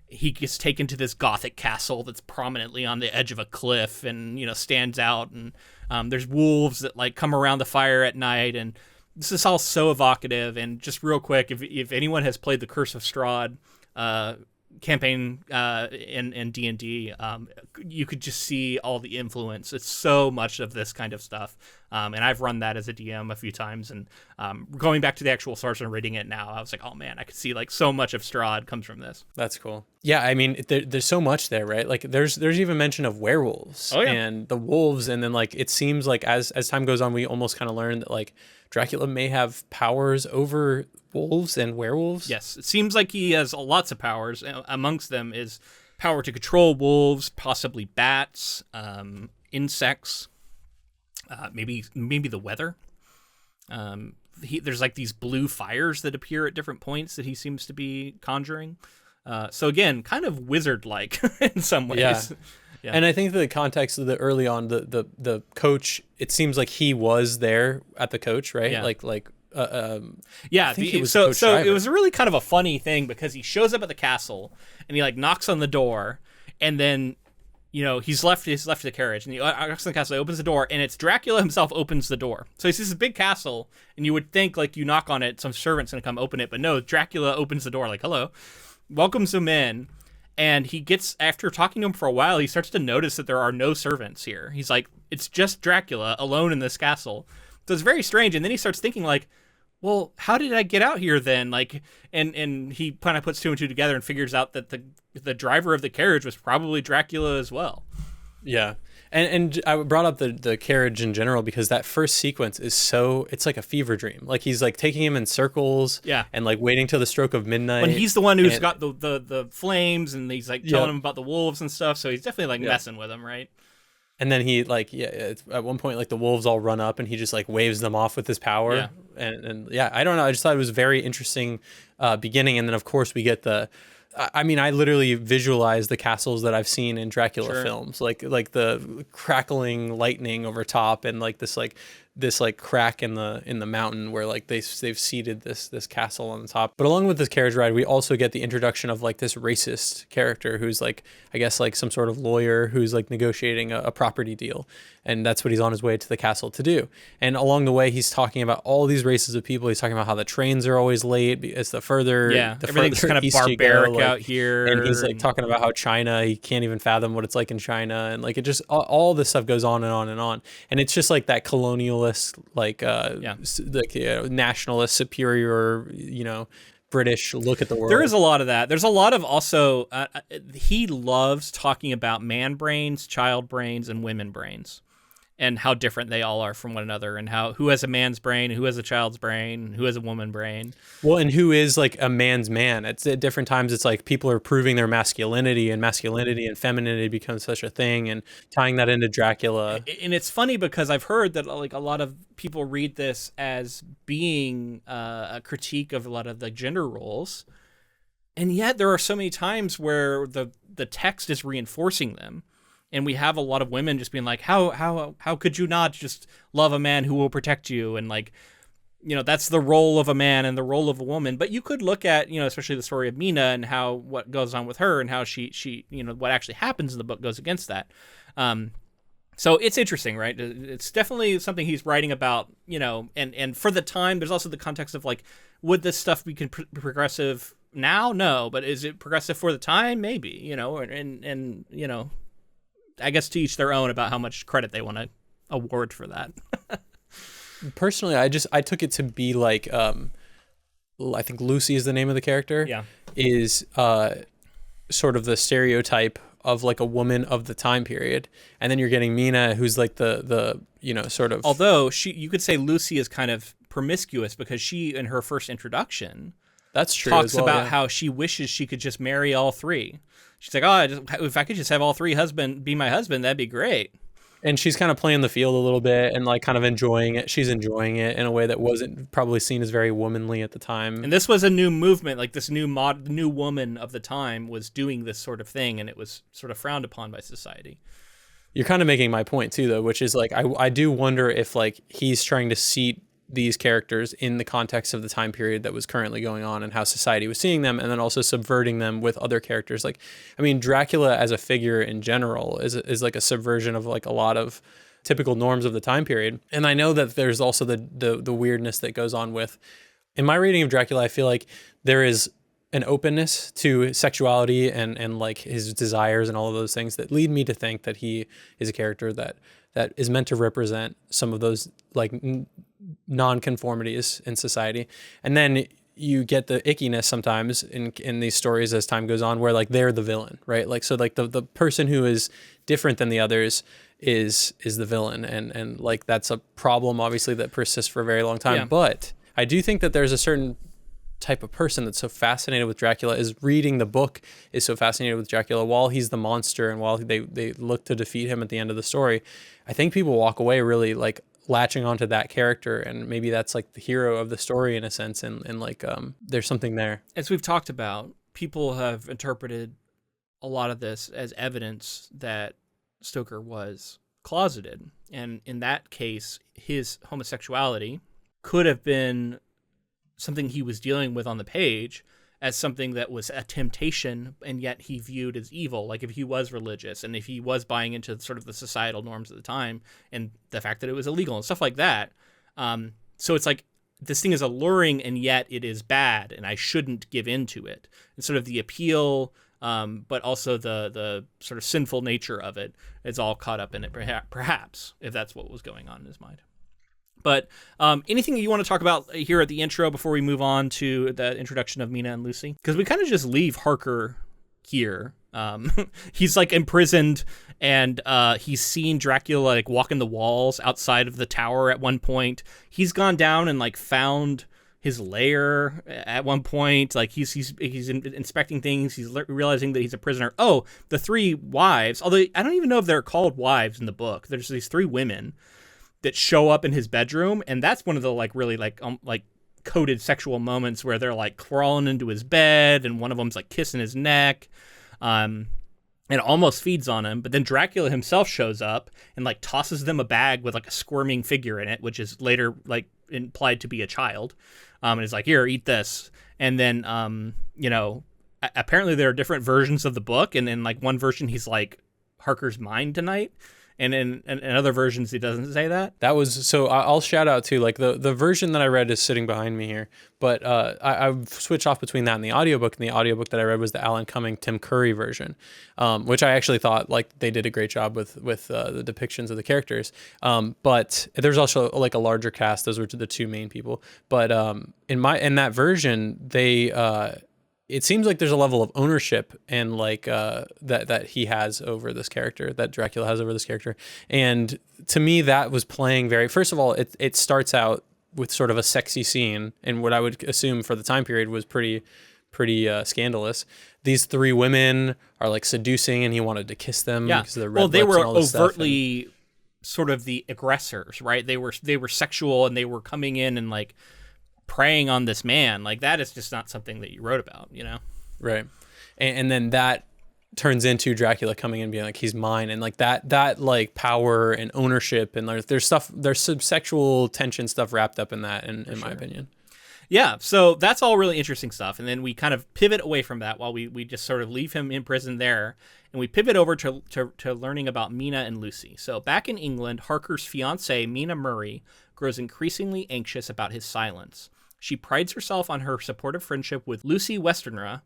he gets taken to this Gothic castle that's prominently on the edge of a cliff and, stands out. And there's wolves that like come around the fire at night. And this is all so evocative. And just real quick, if anyone has played The Curse of Strahd, campaign in D&D, you could just see all the influence. It's so much of this kind of stuff, and I've run that as a DM a few times, and going back to the actual source and reading it now, I was like, oh man, I could see like so much of Strahd comes from this. That's cool. Yeah, I mean, there's so much there, right? Like there's even mention of werewolves and the wolves, and then like it seems like as time goes on, we almost kind of learn that like Dracula may have powers over wolves and werewolves. Yes, it seems like he has lots of powers. Amongst them is power to control wolves, possibly bats, insects, maybe the weather. There's like these blue fires that appear at different points that he seems to be conjuring. So again, kind of wizard-like in some ways. Yeah. Yeah. And I think the context of the early on, the coach, it seems like he was there at the coach, right? Yeah. I think he was so Coach Driver. it was really kind of a funny thing because he shows up at the castle and he like knocks on the door, and then he's left the carriage, and he knocks on the castle, he opens the door, and it's Dracula himself opens the door. So he sees this big castle, and you would think like you knock on it, some servant's gonna come open it, but no, Dracula opens the door like, hello, welcomes him in. And he gets, after talking to him for a while, he starts to notice that there are no servants here. He's like, it's just Dracula alone in this castle. So it's very strange. And then he starts thinking like, well, how did I get out here then? Like, and he kind of puts two and two together and figures out that the driver of the carriage was probably Dracula as well. Yeah. And I brought up the carriage in general because that first sequence is it's like a fever dream. Like he's like taking him in circles, and like waiting till the stroke of midnight. When he's the one who's got the flames, and he's like telling him about the wolves and stuff. So he's definitely like messing with him, right? And then he at one point like the wolves all run up and he just like waves them off with his power. Yeah. And I don't know. I just thought it was a very interesting beginning. And then of course we get I literally visualize the castles that I've seen in Dracula films, like the crackling lightning over top, and like this crack in the mountain where like they've seated this castle on the top. But along with this carriage ride, we also get the introduction of like this racist character who's like, I guess like some sort of lawyer who's like negotiating a property deal, and that's what he's on his way to the castle to do. And along the way, he's talking about all these races of people. He's talking about how the trains are always late. It's the further everything's kind of barbaric out here, and he's like talking about how China, he can't even fathom what it's like in China, and like it just all this stuff goes on and on and on, and it's just like that colonialist nationalist superior British look at the world. There is a lot of that. There's a lot of also he loves talking about man brains, child brains, and women brains, and how different they all are from one another, and who has a man's brain, who has a child's brain, who has a woman brain. Well, and who is like a man's man. It's at different times it's like people are proving their masculinity and femininity becomes such a thing, and tying that into Dracula. And it's funny because I've heard that like a lot of people read this as being a critique of a lot of the gender roles, and yet there are so many times where the text is reinforcing them. And we have a lot of women just being like, how could you not just love a man who will protect you? And like, that's the role of a man and the role of a woman. But you could look at, especially the story of Mina and what goes on with her and how she what actually happens in the book goes against that. So it's interesting, right? It's definitely something he's writing about, and for the time, there's also the context of like, would this stuff be progressive now? No, but is it progressive for the time? Maybe, and I guess to each their own about how much credit they want to award for that. Personally, I took it to be like, I think Lucy is the name of the character. Yeah. Is sort of the stereotype of like a woman of the time period. And then you're getting Mina, who's like the sort of... Although you could say Lucy is kind of promiscuous because she, in her first introduction... That's true. Talks about how she wishes she could just marry all three. She's like, if I could just have all three be my husband, that'd be great. And she's kind of playing the field a little bit and like kind of enjoying it. She's enjoying it in a way that wasn't probably seen as very womanly at the time. And this was a new movement, like this new woman of the time was doing this sort of thing, and it was sort of frowned upon by society. You're kind of making my point too, though, which is like I do wonder if like he's trying to seat these characters in the context of the time period that was currently going on and how society was seeing them, and then also subverting them with other characters. Like, I mean, Dracula as a figure in general is like a subversion of like a lot of typical norms of the time period. And I know that there's also the weirdness that goes on with, in my reading of Dracula, I feel like there is an openness to sexuality and like his desires and all of those things that lead me to think that he is a character that is meant to represent some of those like non-conformities in society. And then you get the ickiness sometimes in these stories as time goes on, where like they're the villain, right? Like, so like the person who is different than the others is the villain. And like, that's a problem obviously that persists for a very long time. Yeah. But I do think that there's a certain type of person that's so fascinated with Dracula, is reading the book, is so fascinated with Dracula while he's the monster and while they look to defeat him at the end of the story. I think people walk away really like latching onto that character, and maybe that's like the hero of the story in a sense, and like there's something there. As we've talked about, people have interpreted a lot of this as evidence that Stoker was closeted, and in that case his homosexuality could have been something he was dealing with on the page as something that was a temptation, and yet he viewed as evil. Like if he was religious and if he was buying into sort of the societal norms at the time and the fact that it was illegal and stuff like that. So it's like, this thing is alluring and yet it is bad and I shouldn't give into it. And sort of the appeal, but also the sort of sinful nature of it is all caught up in it, perhaps, if that's what was going on in his mind. But anything that you want to talk about here at the intro before we move on to the introduction of Mina and Lucy? Because we kind of just leave Harker here. He's like imprisoned, and he's seen Dracula like walking the walls outside of the tower at one point. He's gone down and like found his lair at one point. Like he's inspecting things. He's realizing that he's a prisoner. Oh, the three wives. Although I don't even know if they're called wives in the book. There's these three women that show up in his bedroom, and that's one of the like really like coded sexual moments where they're like crawling into his bed, and one of them's like kissing his neck, and almost feeds on him. But then Dracula himself shows up and like tosses them a bag with like a squirming figure in it, which is later like implied to be a child, and is like, here, eat this. And then apparently there are different versions of the book, and in like one version he's like, Harker's mine tonight. And in other versions, he doesn't say that. That was, so I'll shout out to like the version that I read is sitting behind me here, but I've switched off between that and the audiobook. And the audiobook that I read was the Alan Cumming, Tim Curry version, which I actually thought like they did a great job with the depictions of the characters. But there's also like a larger cast. Those were the two main people. But in that version, they it seems like there's a level of ownership and like that he has over this character, that Dracula has over this character. And to me, that was playing very, first of all, it starts out with sort of a sexy scene, and what I would assume for the time period was pretty scandalous. These three women are like seducing, and he wanted to kiss them. Yeah. Because of the red well, they lips were and all this overtly sort of the aggressors, right? They were sexual, and they were coming in and like preying on this man. Like that is just not something that you wrote about, you know? Right. And then that turns into Dracula coming in and being like, he's mine. And like that like power and ownership, and there's some sexual tension stuff wrapped up in that, in my opinion. Yeah. So that's all really interesting stuff. And then we kind of pivot away from that while we just sort of leave him in prison there. And we pivot over to learning about Mina and Lucy. So back in England, Harker's fiancée, Mina Murray, grows increasingly anxious about his silence. She prides herself on her supportive friendship with Lucy Westenra,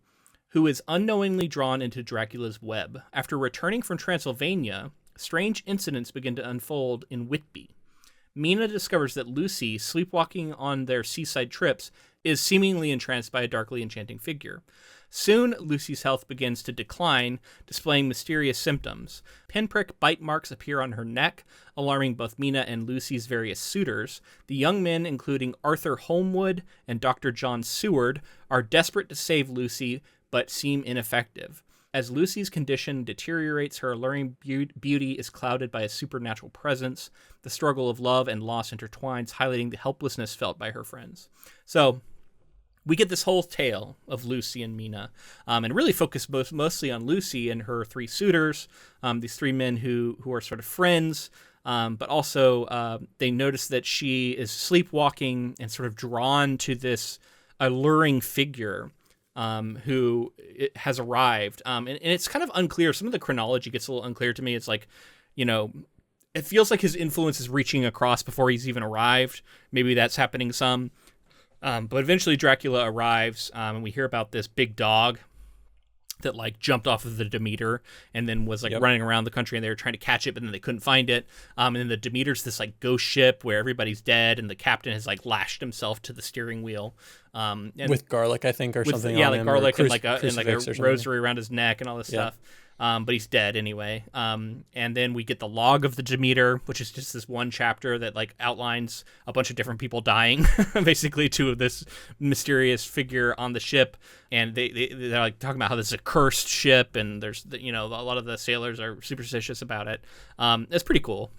who is unknowingly drawn into Dracula's web. After returning from Transylvania, strange incidents begin to unfold in Whitby. Mina discovers that Lucy, sleepwalking on their seaside trips, is seemingly entranced by a darkly enchanting figure. Soon, Lucy's health begins to decline, displaying mysterious symptoms. Pinprick bite marks appear on her neck, alarming both Mina and Lucy's various suitors. The young men, including Arthur Holmwood and Dr. John Seward, are desperate to save Lucy, but seem ineffective. As Lucy's condition deteriorates, her alluring beauty is clouded by a supernatural presence. The struggle of love and loss intertwines, highlighting the helplessness felt by her friends. So we get this whole tale of Lucy and Mina, and really focus mostly on Lucy and her three suitors, these three men who are sort of friends, but also they notice that she is sleepwalking and sort of drawn to this alluring figure who has arrived. And it's kind of unclear. Some of the chronology gets a little unclear to me. It's like, it feels like his influence is reaching across before he's even arrived. Maybe that's happening some. But eventually Dracula arrives, and we hear about this big dog that like jumped off of the Demeter and then was like running around the country, and they were trying to catch it, but then they couldn't find it. And then the Demeter's this like ghost ship where everybody's dead, and the captain has like lashed himself to the steering wheel. And with garlic, I think, or something. Yeah, on like him, garlic and like a crucifix rosary around his neck and all this stuff. But he's dead anyway. And then we get the log of the Demeter, which is just this one chapter that like outlines a bunch of different people dying, basically, to this mysterious figure on the ship. And they're like talking about how this is a cursed ship, and there's a lot of the sailors are superstitious about it. It's pretty cool.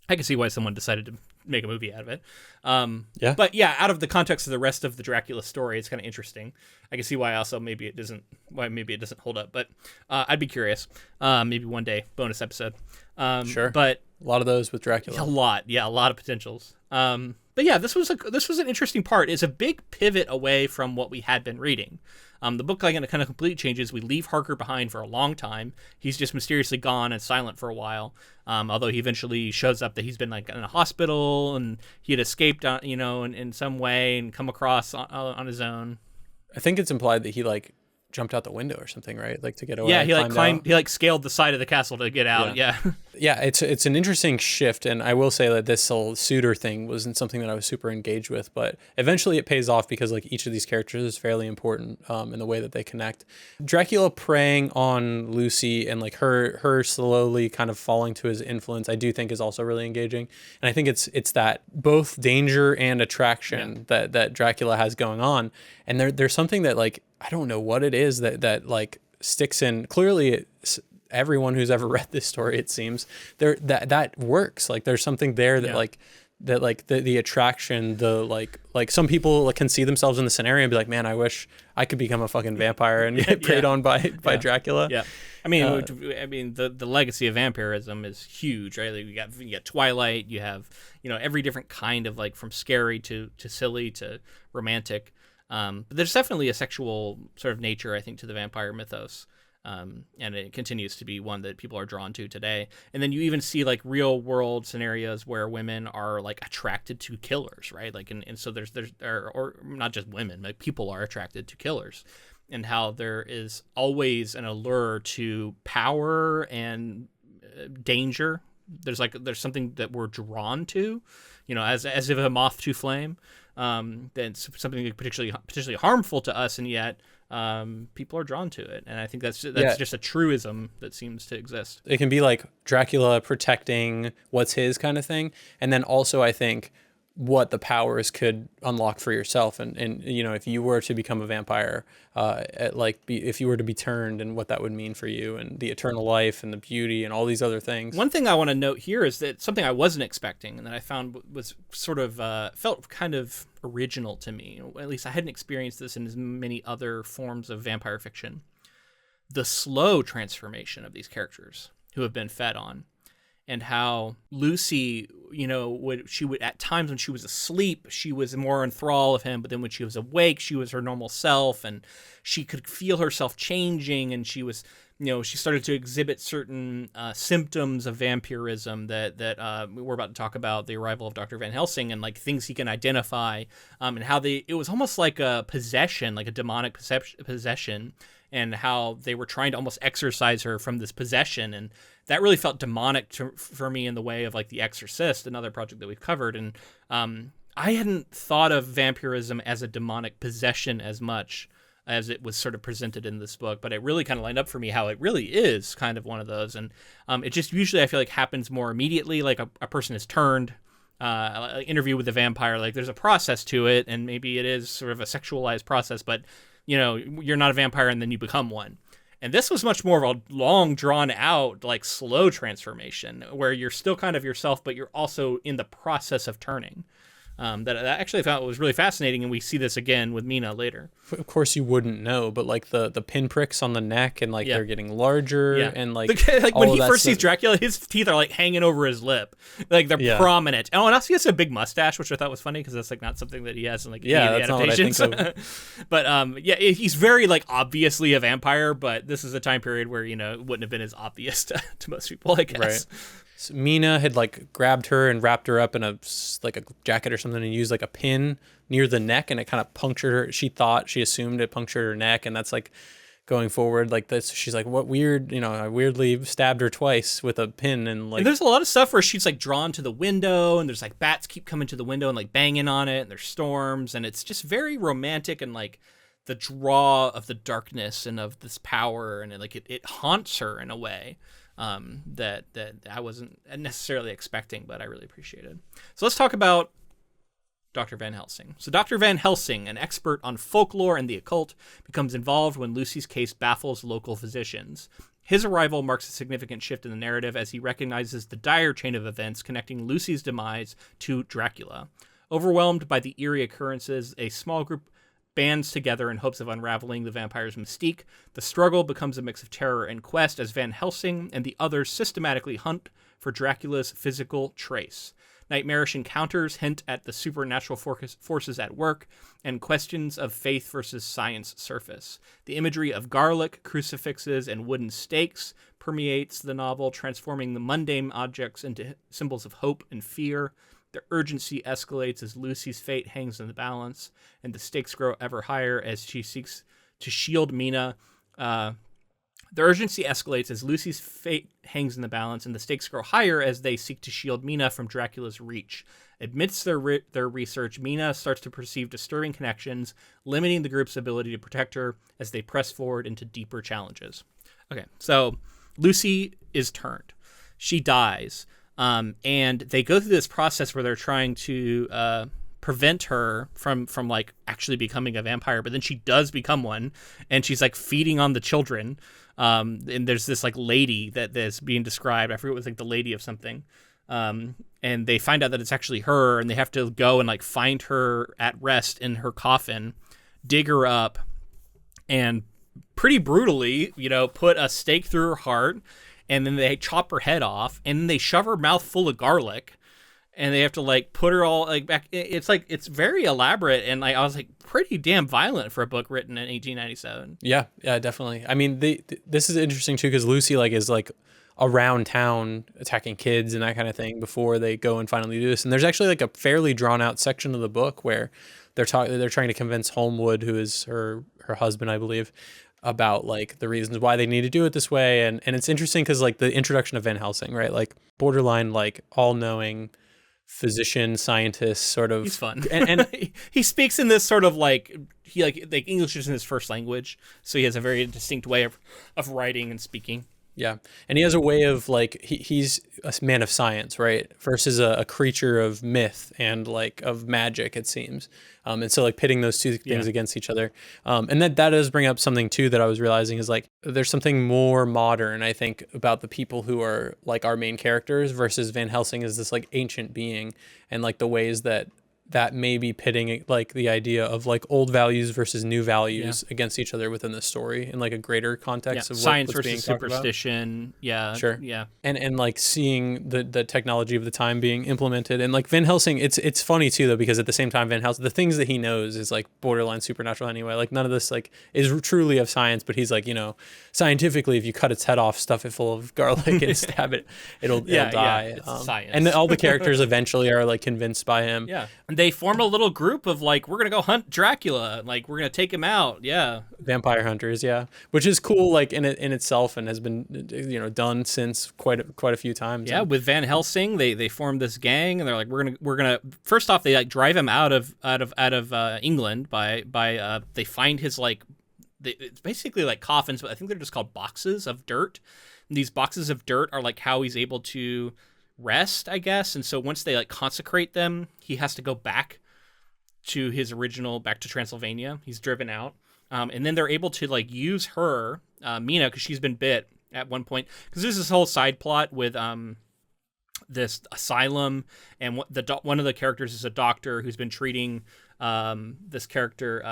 I can see why someone decided to make a movie out of it. But yeah, out of the context of the rest of the Dracula story, it's kind of interesting. I can see why also maybe it doesn't hold up. But I'd be curious. Maybe one day, bonus episode. Sure. But a lot of those with Dracula. A lot of potentials. But yeah, this was an interesting part. It's a big pivot away from what we had been reading. The book kind of completely changes. We leave Harker behind for a long time. He's just mysteriously gone and silent for a while. Although he eventually shows up that he's been like in a hospital and he had escaped, in some way and come across on his own. I think it's implied that he like jumped out the window or something, right? Like to get away. Yeah, he scaled the side of the castle to get out. Yeah. Yeah, it's an interesting shift, and I will say that this whole suitor thing wasn't something that I was super engaged with, but eventually it pays off because like each of these characters is fairly important in the way that they connect. Dracula preying on Lucy and like her slowly kind of falling to his influence, I do think is also really engaging, and I think it's that both danger and attraction that Dracula has going on, and there's something that like I don't know what it is that like sticks in. Clearly everyone who's ever read this story, it seems that works. Like there's something there that the attraction, the like some people can see themselves in the scenario and be like, man, I wish I could become a fucking vampire and get preyed on by Dracula. Yeah. I mean, the legacy of vampirism is huge, right? Like you got Twilight, you have, every different kind of like from scary to silly to romantic. But there's definitely a sexual sort of nature, I think, to the vampire mythos. And it continues to be one that people are drawn to today. And then you even see like real world scenarios where women are like attracted to killers, right? Like, and so there's or not just women, like people are attracted to killers, and how there is always an allure to power and danger. There's something that we're drawn to, as if a moth to flame. That's something potentially harmful to us, and yet people are drawn to it, and I think that's just a truism that seems to exist. It can be like Dracula protecting what's his kind of thing, and then also I think what the powers could unlock for yourself, and if you were to become a vampire, if you were to be turned, and what that would mean for you, and the eternal life and the beauty and all these other things. One thing I want to note here is that something I wasn't expecting and that I found was sort of felt kind of original to me. At least I hadn't experienced this in as many other forms of vampire fiction. The slow transformation of these characters who have been fed on. And how Lucy, would at times when she was asleep, she was more in thrall of him. But then when she was awake, she was her normal self, and she could feel herself changing. And she was, she started to exhibit certain symptoms of vampirism that we're about to talk about, the arrival of Dr. Van Helsing, and like things he can identify, and how it was almost like a possession, like a demonic possession. And how they were trying to almost exorcise her from this possession. And that really felt demonic for me in the way of like The Exorcist, another project that we've covered. And I hadn't thought of vampirism as a demonic possession as much as it was sort of presented in this book. But it really kind of lined up for me how it really is kind of one of those. And it just usually I feel like happens more immediately, like a person is turned. Interview with the vampire, like there's a process to it, and maybe it is sort of a sexualized process, but you're not a vampire and then you become one. And this was much more of a long drawn out, like slow transformation where you're still kind of yourself, but you're also in the process of turning. That I actually thought was really fascinating, and we see this again with Mina later. Of course, you wouldn't know, but like the pinpricks on the neck, and like they're getting larger, and like when he first sees Dracula, his teeth are like hanging over his lip, like they're prominent. Oh, and also he has a big mustache, which I thought was funny because that's like not something that he has in like any of the adaptations. Not what I think of. But he's very like obviously a vampire, but this is a time period where it wouldn't have been as obvious to most people, I guess. Right. So Mina had like grabbed her and wrapped her up in like a jacket or something and used like a pin near the neck, and it kind of punctured her. She assumed it punctured her neck, and that's like going forward like this. She's like, what weird, I weirdly stabbed her twice with a pin, and like. And there's a lot of stuff where she's like drawn to the window, and there's like bats keep coming to the window and like banging on it, and there's storms, and it's just very romantic and like the draw of the darkness and of this power, and it haunts her in a way that I wasn't necessarily expecting, but I really appreciated. So let's talk about Dr. Van Helsing. So Dr. Van Helsing, an expert on folklore and the occult, becomes involved when Lucy's case baffles local physicians. His arrival marks a significant shift in the narrative as he recognizes the dire chain of events connecting Lucy's demise to Dracula. Overwhelmed by the eerie occurrences, a small group bands together in hopes of unraveling the vampire's mystique. The struggle becomes a mix of terror and quest as Van Helsing and the others systematically hunt for Dracula's physical trace. Nightmarish encounters hint at the supernatural forces at work, and questions of faith versus science surface. The imagery of garlic, crucifixes, and wooden stakes permeates the novel, transforming the mundane objects into symbols of hope and fear. The urgency escalates as Lucy's fate hangs in the balance, and the stakes grow ever higher as she seeks to shield Mina. The urgency escalates as Lucy's fate hangs in the balance, and the stakes grow higher as they seek to shield Mina from Dracula's reach. Amidst their research, Mina starts to perceive disturbing connections, limiting the group's ability to protect her as they press forward into deeper challenges. Okay, so Lucy is turned. She dies. And they go through this process where they're trying to prevent her from like actually becoming a vampire, but then she does become one, and she's like feeding on the children. And there's this like lady that's being described. I forget, it was like the lady of something. And they find out that it's actually her, and they have to go and like find her at rest in her coffin, dig her up, and pretty brutally, put a stake through her heart. And then they chop her head off, and then they shove her mouth full of garlic, and they have to like put her all like back. It's very elaborate, and like I was like pretty damn violent for a book written in 1897. Yeah, definitely. I mean, this is interesting too because Lucy like is like around town attacking kids and that kind of thing before they go and finally do this. And there's actually like a fairly drawn out section of the book where they're trying to convince Holmwood, who is her husband, I believe, about like the reasons why they need to do it this way. And it's interesting because like the introduction of Van Helsing, right? Like borderline, like all-knowing physician, scientist sort of. He's fun. And he speaks in this sort of like, he like English isn't his first language. So he has a very distinct way of writing and speaking. Yeah. And he has a way of like, he's a man of science, right? Versus a creature of myth and like of magic, it seems. And so like pitting those two things against each other. And that does bring up something too that I was realizing is like, there's something more modern, I think, about the people who are like our main characters versus Van Helsing is this like ancient being, and like the ways that may be pitting like the idea of like old values versus new values against each other within the story in like a greater context of science what's versus being superstition. Yeah. Sure. Yeah. And like seeing the technology of the time being implemented, and like Van Helsing, it's funny too though, because at the same time Van Helsing, the things that he knows is like borderline supernatural anyway. Like none of this like is truly of science, but he's like, scientifically, if you cut its head off, stuff it full of garlic and stab it, it'll die. It's science. And all the characters eventually are like convinced by him. Yeah. They form a little group of like, we're gonna go hunt Dracula, like we're gonna take him out. Vampire hunters, which is cool like in itself, and has been done since quite a few times. With Van Helsing, they formed this gang, and they're like, we're gonna first off, they like drive him out of England by they find his like, it's basically like coffins, but I think they're just called boxes of dirt. And these boxes of dirt are like how he's able to rest, I guess. And so once they like consecrate them, he has to go back to Transylvania. He's driven out. And then they're able to like use her, Mina, because she's been bit at one point. Because there's this whole side plot with this asylum, and one of the characters is a doctor who's been treating this character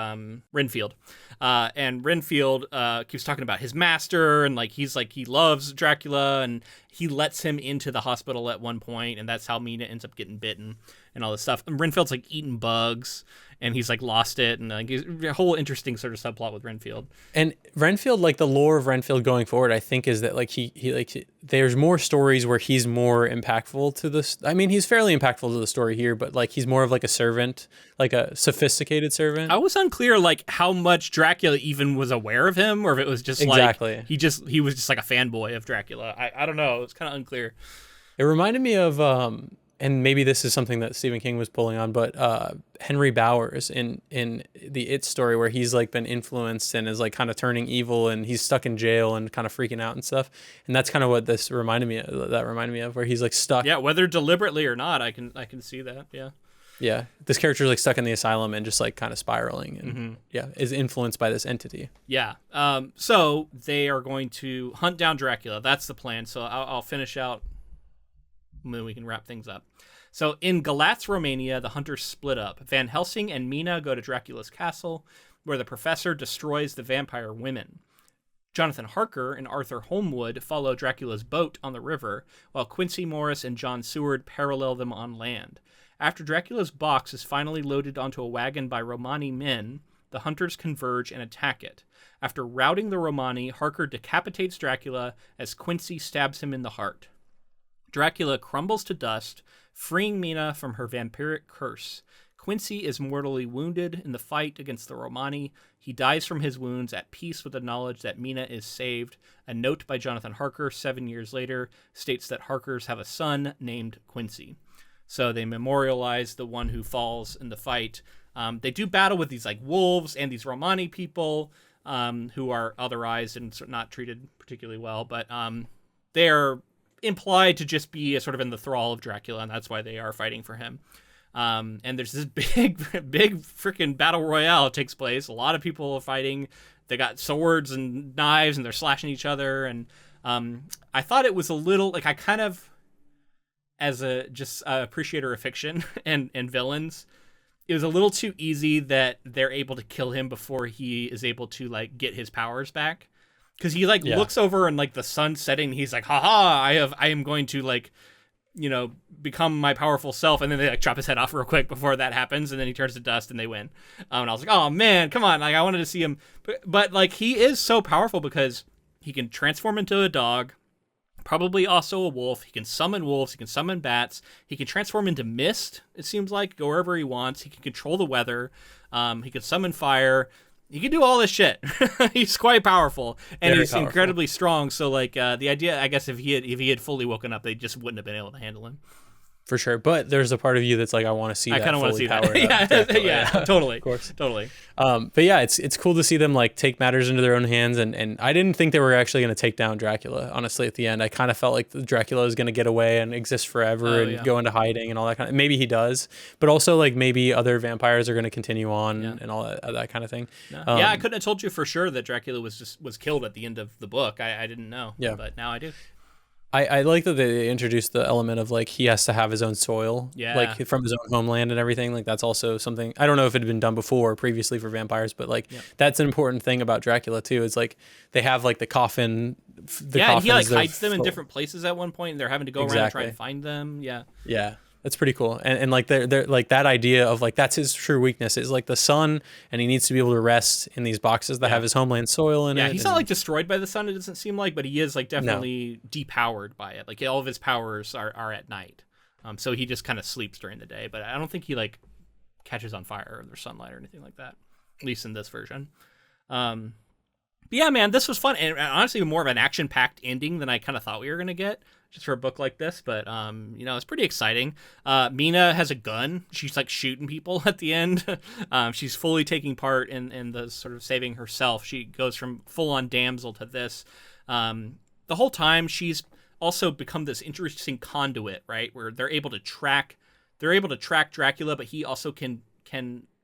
Renfield, and Renfield keeps talking about his master, and like he loves Dracula, and he lets him into the hospital at one point, and that's how Mina ends up getting bitten. and all this stuff. And Renfield's like eating bugs, and he's like lost it, and like a whole interesting sort of subplot with Renfield. And Renfield, like the lore of Renfield going forward, I think is that like there's more stories where he's more impactful to this. I mean, he's fairly impactful to the story here, but like he's more of like a servant, like a sophisticated servant. I was unclear like how much Dracula even was aware of him, or if it was just exactly. like he was just like a fanboy of Dracula. I don't know. It's kind of unclear. It reminded me of and maybe this is something that Stephen King was pulling on, but Henry Bowers in the It story, where he's like been influenced and is like kind of turning evil, and he's stuck in jail and kind of freaking out and stuff. And that's kind of what this reminded me of, where he's like stuck. Yeah, whether deliberately or not, I can see that. Yeah. Yeah, this character is like stuck in the asylum and just like kind of spiraling, and is influenced by this entity. Yeah. So they are going to hunt down Dracula. That's the plan. So I'll finish out, and then we can wrap things up. So in Galatz, Romania, the hunters split up. Van Helsing and Mina go to Dracula's castle, where the professor destroys the vampire women. Jonathan Harker and Arthur Holmwood follow Dracula's boat on the river, while Quincy Morris and John Seward parallel them on land. After Dracula's box is finally loaded onto a wagon by Romani men, the hunters converge and attack it. After routing the Romani, Harker decapitates Dracula as Quincy stabs him in the heart. Dracula crumbles to dust, freeing Mina from her vampiric curse. Quincy is mortally wounded in the fight against the Romani. He dies from his wounds at peace with the knowledge that Mina is saved. A note by Jonathan Harker 7 years later states that Harkers have a son named Quincy. So they memorialize the one who falls in the fight. They do battle with these like wolves and these Romani people who are otherized and not treated particularly well, but they're implied to just be a sort of in the thrall of Dracula, and that's why they are fighting for him. And there's this big freaking battle royale takes place. A lot of people are fighting. They got swords and knives, and they're slashing each other. And I thought it was a little like, I kind of, as a just appreciator of fiction and villains, it was a little too easy that they're able to kill him before he is able to like get his powers back. Because he like looks over and like the sun setting, he's like, haha, I am going to like, you know, become my powerful self. And then they like chop his head off real quick before that happens, and then he turns to dust and they win. And I was like, oh man, come on, like I wanted to see him, but like he is so powerful because he can transform into a dog, probably also a wolf. He can summon wolves, he can summon bats, he can transform into mist, it seems like, go wherever he wants. He can control the weather, he can summon fire. He can do all this shit. He's quite powerful, and Very he's powerful. incredibly strong. So, like, the idea, I guess, if he had fully woken up, they just wouldn't have been able to handle him. For sure, but there's a part of you that's like, I want to see that. I kind of want to see that. powered up Dracula. yeah, totally, of course, totally. But yeah, it's cool to see them like take matters into their own hands, and I didn't think they were actually going to take down Dracula. Honestly, at the end, I kind of felt like Dracula is going to get away and exist forever and go into hiding and all that kind of. Maybe he does, but also like maybe other vampires are going to continue on and all that kind of thing. Yeah, I couldn't have told you for sure that Dracula was killed at the end of the book. I didn't know. Yeah, but now I do. I like that they introduced the element of like he has to have his own soil, like from his own homeland and everything. Like that's also something, I don't know if it had been done before or previously for vampires, but like that's an important thing about Dracula too. Is like they have like the coffin. And he like hides them in different places at one point, and they're having to go around and try and find them. Yeah. That's pretty cool. And like they're like that idea of like that's his true weakness is like the sun, and he needs to be able to rest in these boxes that have his homeland soil in it. Yeah, he's not like destroyed by the sun, it doesn't seem like, but he is like definitely depowered by it. Like all of his powers are at night. So he just kind of sleeps during the day, but I don't think he like catches on fire or there's sunlight or anything like that, at least in this version. But yeah, man, this was fun, and honestly more of an action-packed ending than I kind of thought we were going to get just for a book like this, but it's pretty exciting. Mina has a gun. She's like shooting people at the end. She's fully taking part in the sort of saving herself. She goes from full-on damsel to this. The whole time she's also become this interesting conduit, right? Where they're able to track Dracula, but he also can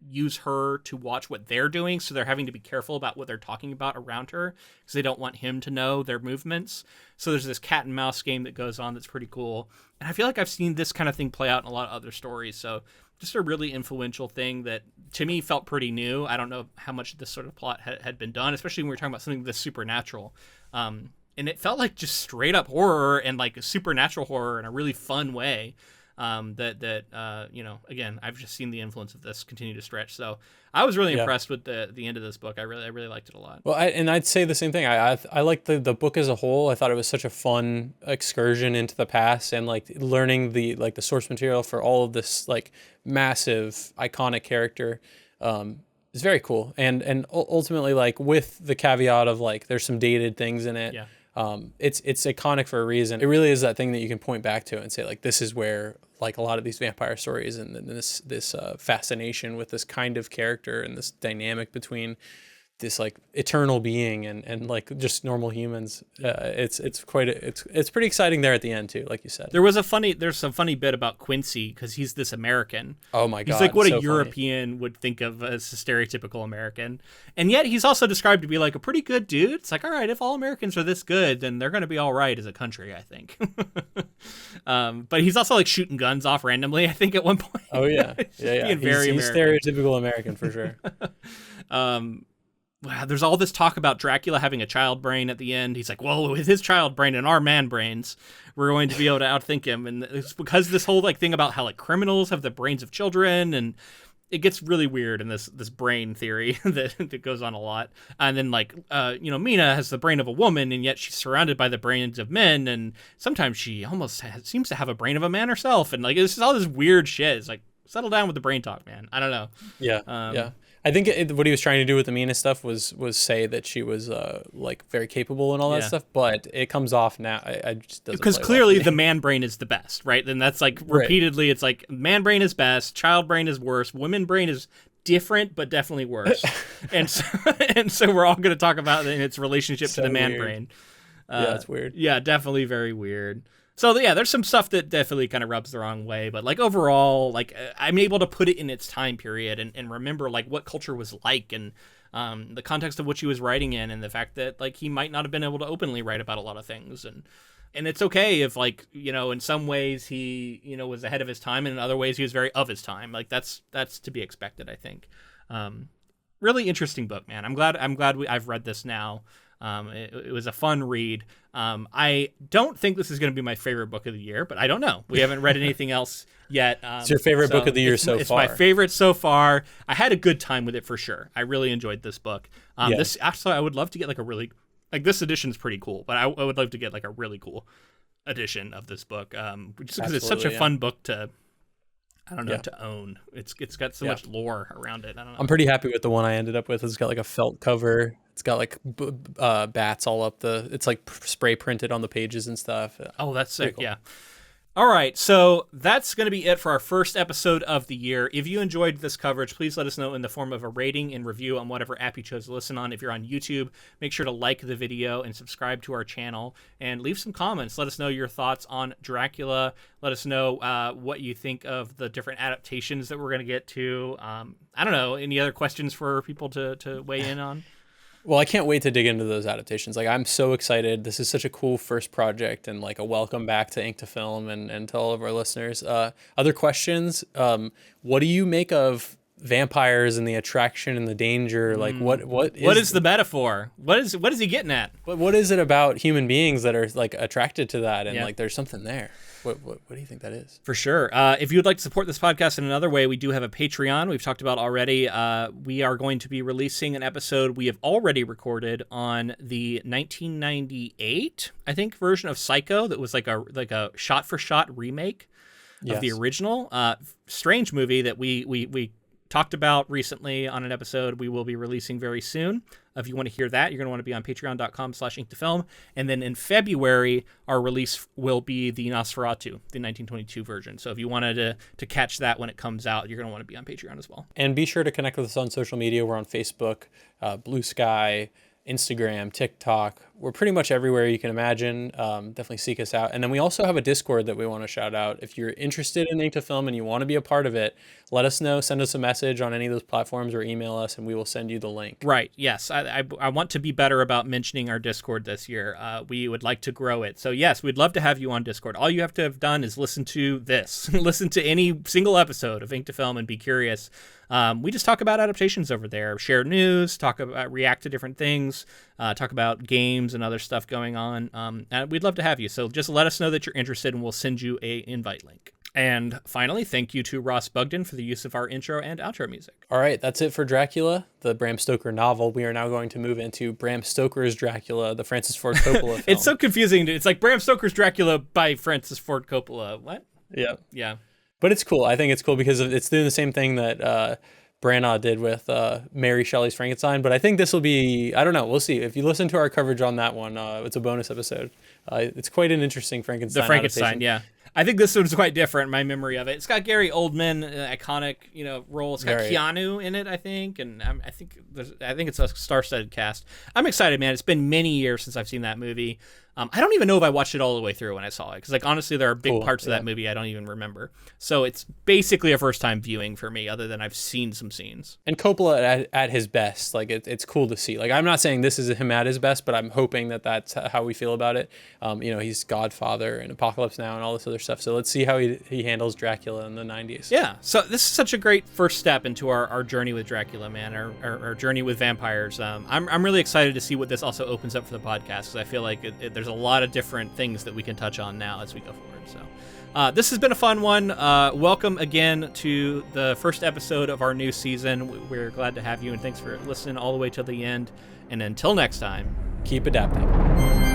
use her to watch what they're doing, so they're having to be careful about what they're talking about around her because they don't want him to know their movements. So there's this cat and mouse game that goes on that's pretty cool, and I feel like I've seen this kind of thing play out in a lot of other stories. So just a really influential thing that to me felt pretty new. I don't know how much this sort of plot had been done, especially when we were talking about something this supernatural, and it felt like just straight up horror and like a supernatural horror in a really fun way. Again, I've just seen the influence of this continue to stretch. So I was really impressed with the end of this book. I really liked it a lot. Well, I'd say the same thing. I like the book as a whole. I thought it was such a fun excursion into the past, and like learning the source material for all of this like massive iconic character is very cool. And ultimately, like with the caveat of like there's some dated things in it. Yeah. It's iconic for a reason. It really is that thing that you can point back to and say like this is where like a lot of these vampire stories and this fascination with this kind of character and this dynamic between this like eternal being and like just normal humans. It's pretty exciting there at the end too, like you said. There's some funny bit about Quincy because he's this American. Oh my God. He's like what so a European would think of as a stereotypical American. And yet he's also described to be like a pretty good dude. It's like, all right, if all Americans are this good, then they're going to be all right as a country, I think. But he's also like shooting guns off randomly, I think, at one point. Oh yeah. Yeah. He's stereotypical American for sure. Wow, there's all this talk about Dracula having a child brain at the end. He's like, well, with his child brain and our man brains, we're going to be able to outthink him. And it's because this whole like thing about how like criminals have the brains of children, and it gets really weird in this brain theory that goes on a lot. And then like, Mina has the brain of a woman, and yet she's surrounded by the brains of men. And sometimes she almost seems to have a brain of a man herself. And like, it's just all this weird shit. It's like, settle down with the brain talk, man. I don't know. Yeah. Yeah. I think what he was trying to do with the Mina stuff was say that she was like very capable and all that stuff, but it comes off now. I just doesn't because clearly the man brain is the best, right? Then that's like repeatedly, It's like man brain is best, child brain is worse, women brain is different but definitely worse, and so we're all going to talk about it in its relationship to the man brain. Yeah, it's weird. Yeah, definitely very weird. So yeah, there's some stuff that definitely kind of rubs the wrong way, but like overall, like I'm able to put it in its time period and remember like what culture was like and the context of which he was writing in, and the fact that like he might not have been able to openly write about a lot of things, and it's okay if like in some ways he was ahead of his time, and in other ways he was very of his time. Like that's to be expected, I think. Really interesting book, man. I'm glad I've read this now. It was a fun read. I don't think this is going to be my favorite book of the year, but I don't know. We haven't read anything else yet. It's your favorite book of the year so far. It's my favorite so far. I had a good time with it for sure. I really enjoyed this book. This actually, I would love to get like a really this edition is pretty cool, but I would love to get like a really cool edition of this book. Just because it's such a fun book to. I don't know, to own. It's got so much lore around it. I don't know. I'm pretty happy with the one I ended up with. It's got like a felt cover. It's got like bats all up it's like spray printed on the pages and stuff. Oh, that's sick. Cool. Yeah. All right, so that's going to be it for our first episode of the year. If you enjoyed this coverage, please let us know in the form of a rating and review on whatever app you chose to listen on. If you're on YouTube, make sure to like the video and subscribe to our channel and leave some comments. Let us know your thoughts on Dracula. Let us know what you think of the different adaptations that we're going to get to. I don't know, any other questions for people to weigh in on? Well, I can't wait to dig into those adaptations. Like, I'm so excited. This is such a cool first project, and like a welcome back to Ink to Film and to all of our listeners. Other questions? What do you make of vampires and the attraction and the danger? Like, what is the metaphor? What is he getting at? What is it about human beings that are like attracted to that? And like, there's something there. What do you think that is? For sure. If you would like to support this podcast in another way, we do have a Patreon. We've talked about already. We are going to be releasing an episode we have already recorded on the 1998, I think, version of Psycho that was like a shot-for-shot remake of the original. Strange movie that we talked about recently on an episode we will be releasing very soon. If you want to hear that, you're going to want to be on patreon.com/inktofilm. And then in February, our release will be the Nosferatu, the 1922 version. So if you wanted to catch that when it comes out, you're going to want to be on Patreon as well. And be sure to connect with us on social media. We're on Facebook, Blue Sky, Instagram, TikTok. We're pretty much everywhere you can imagine. Definitely seek us out. And then we also have a Discord that we want to shout out. If you're interested in Ink to Film and you want to be a part of it, let us know. Send us a message on any of those platforms or email us and we will send you the link. Right. Yes. I want to be better about mentioning our Discord this year. We would like to grow it. So yes, we'd love to have you on Discord. All you have to have done is listen to this. Listen to any single episode of Ink to Film and be curious. We just talk about adaptations over there, share news, react to different things, talk about games and other stuff going on. And we'd love to have you. So just let us know that you're interested and we'll send you an invite link. And finally, thank you to Ross Bugden for the use of our intro and outro music. All right, that's it for Dracula, the Bram Stoker novel. We are now going to move into Bram Stoker's Dracula, the Francis Ford Coppola film. It's so confusing. It's like Bram Stoker's Dracula by Francis Ford Coppola. What? Yeah. Yeah. But it's cool. I think it's cool because it's doing the same thing that Branagh did with Mary Shelley's Frankenstein. But I think this will be, I don't know, we'll see. If you listen to our coverage on that one, it's a bonus episode. It's quite an interesting Frankenstein. The Frankenstein, yeah. I think this one's quite different, my memory of it. It's got Gary Oldman, an iconic, role. It's got Keanu in it, I think, and I think it's a star-studded cast. I'm excited, man. It's been many years since I've seen that movie. I don't even know if I watched it all the way through when I saw it, because honestly, there are big parts of that movie I don't even remember. So it's basically a first-time viewing for me, other than I've seen some scenes. And Coppola at his best, it's cool to see. I'm not saying this is him at his best, but I'm hoping that that's how we feel about it. He's Godfather and Apocalypse Now and all this other stuff. So let's see how he handles Dracula in the 90s. Yeah. So this is such a great first step into our journey with Dracula, man. Our journey with vampires. I'm really excited to see what this also opens up for the podcast, because I feel like there's a lot of different things that we can touch on now as we go forward. So this has been a fun one. Welcome again to the first episode of our new season. We're glad to have you, and thanks for listening all the way till the end. And until next time, keep adapting.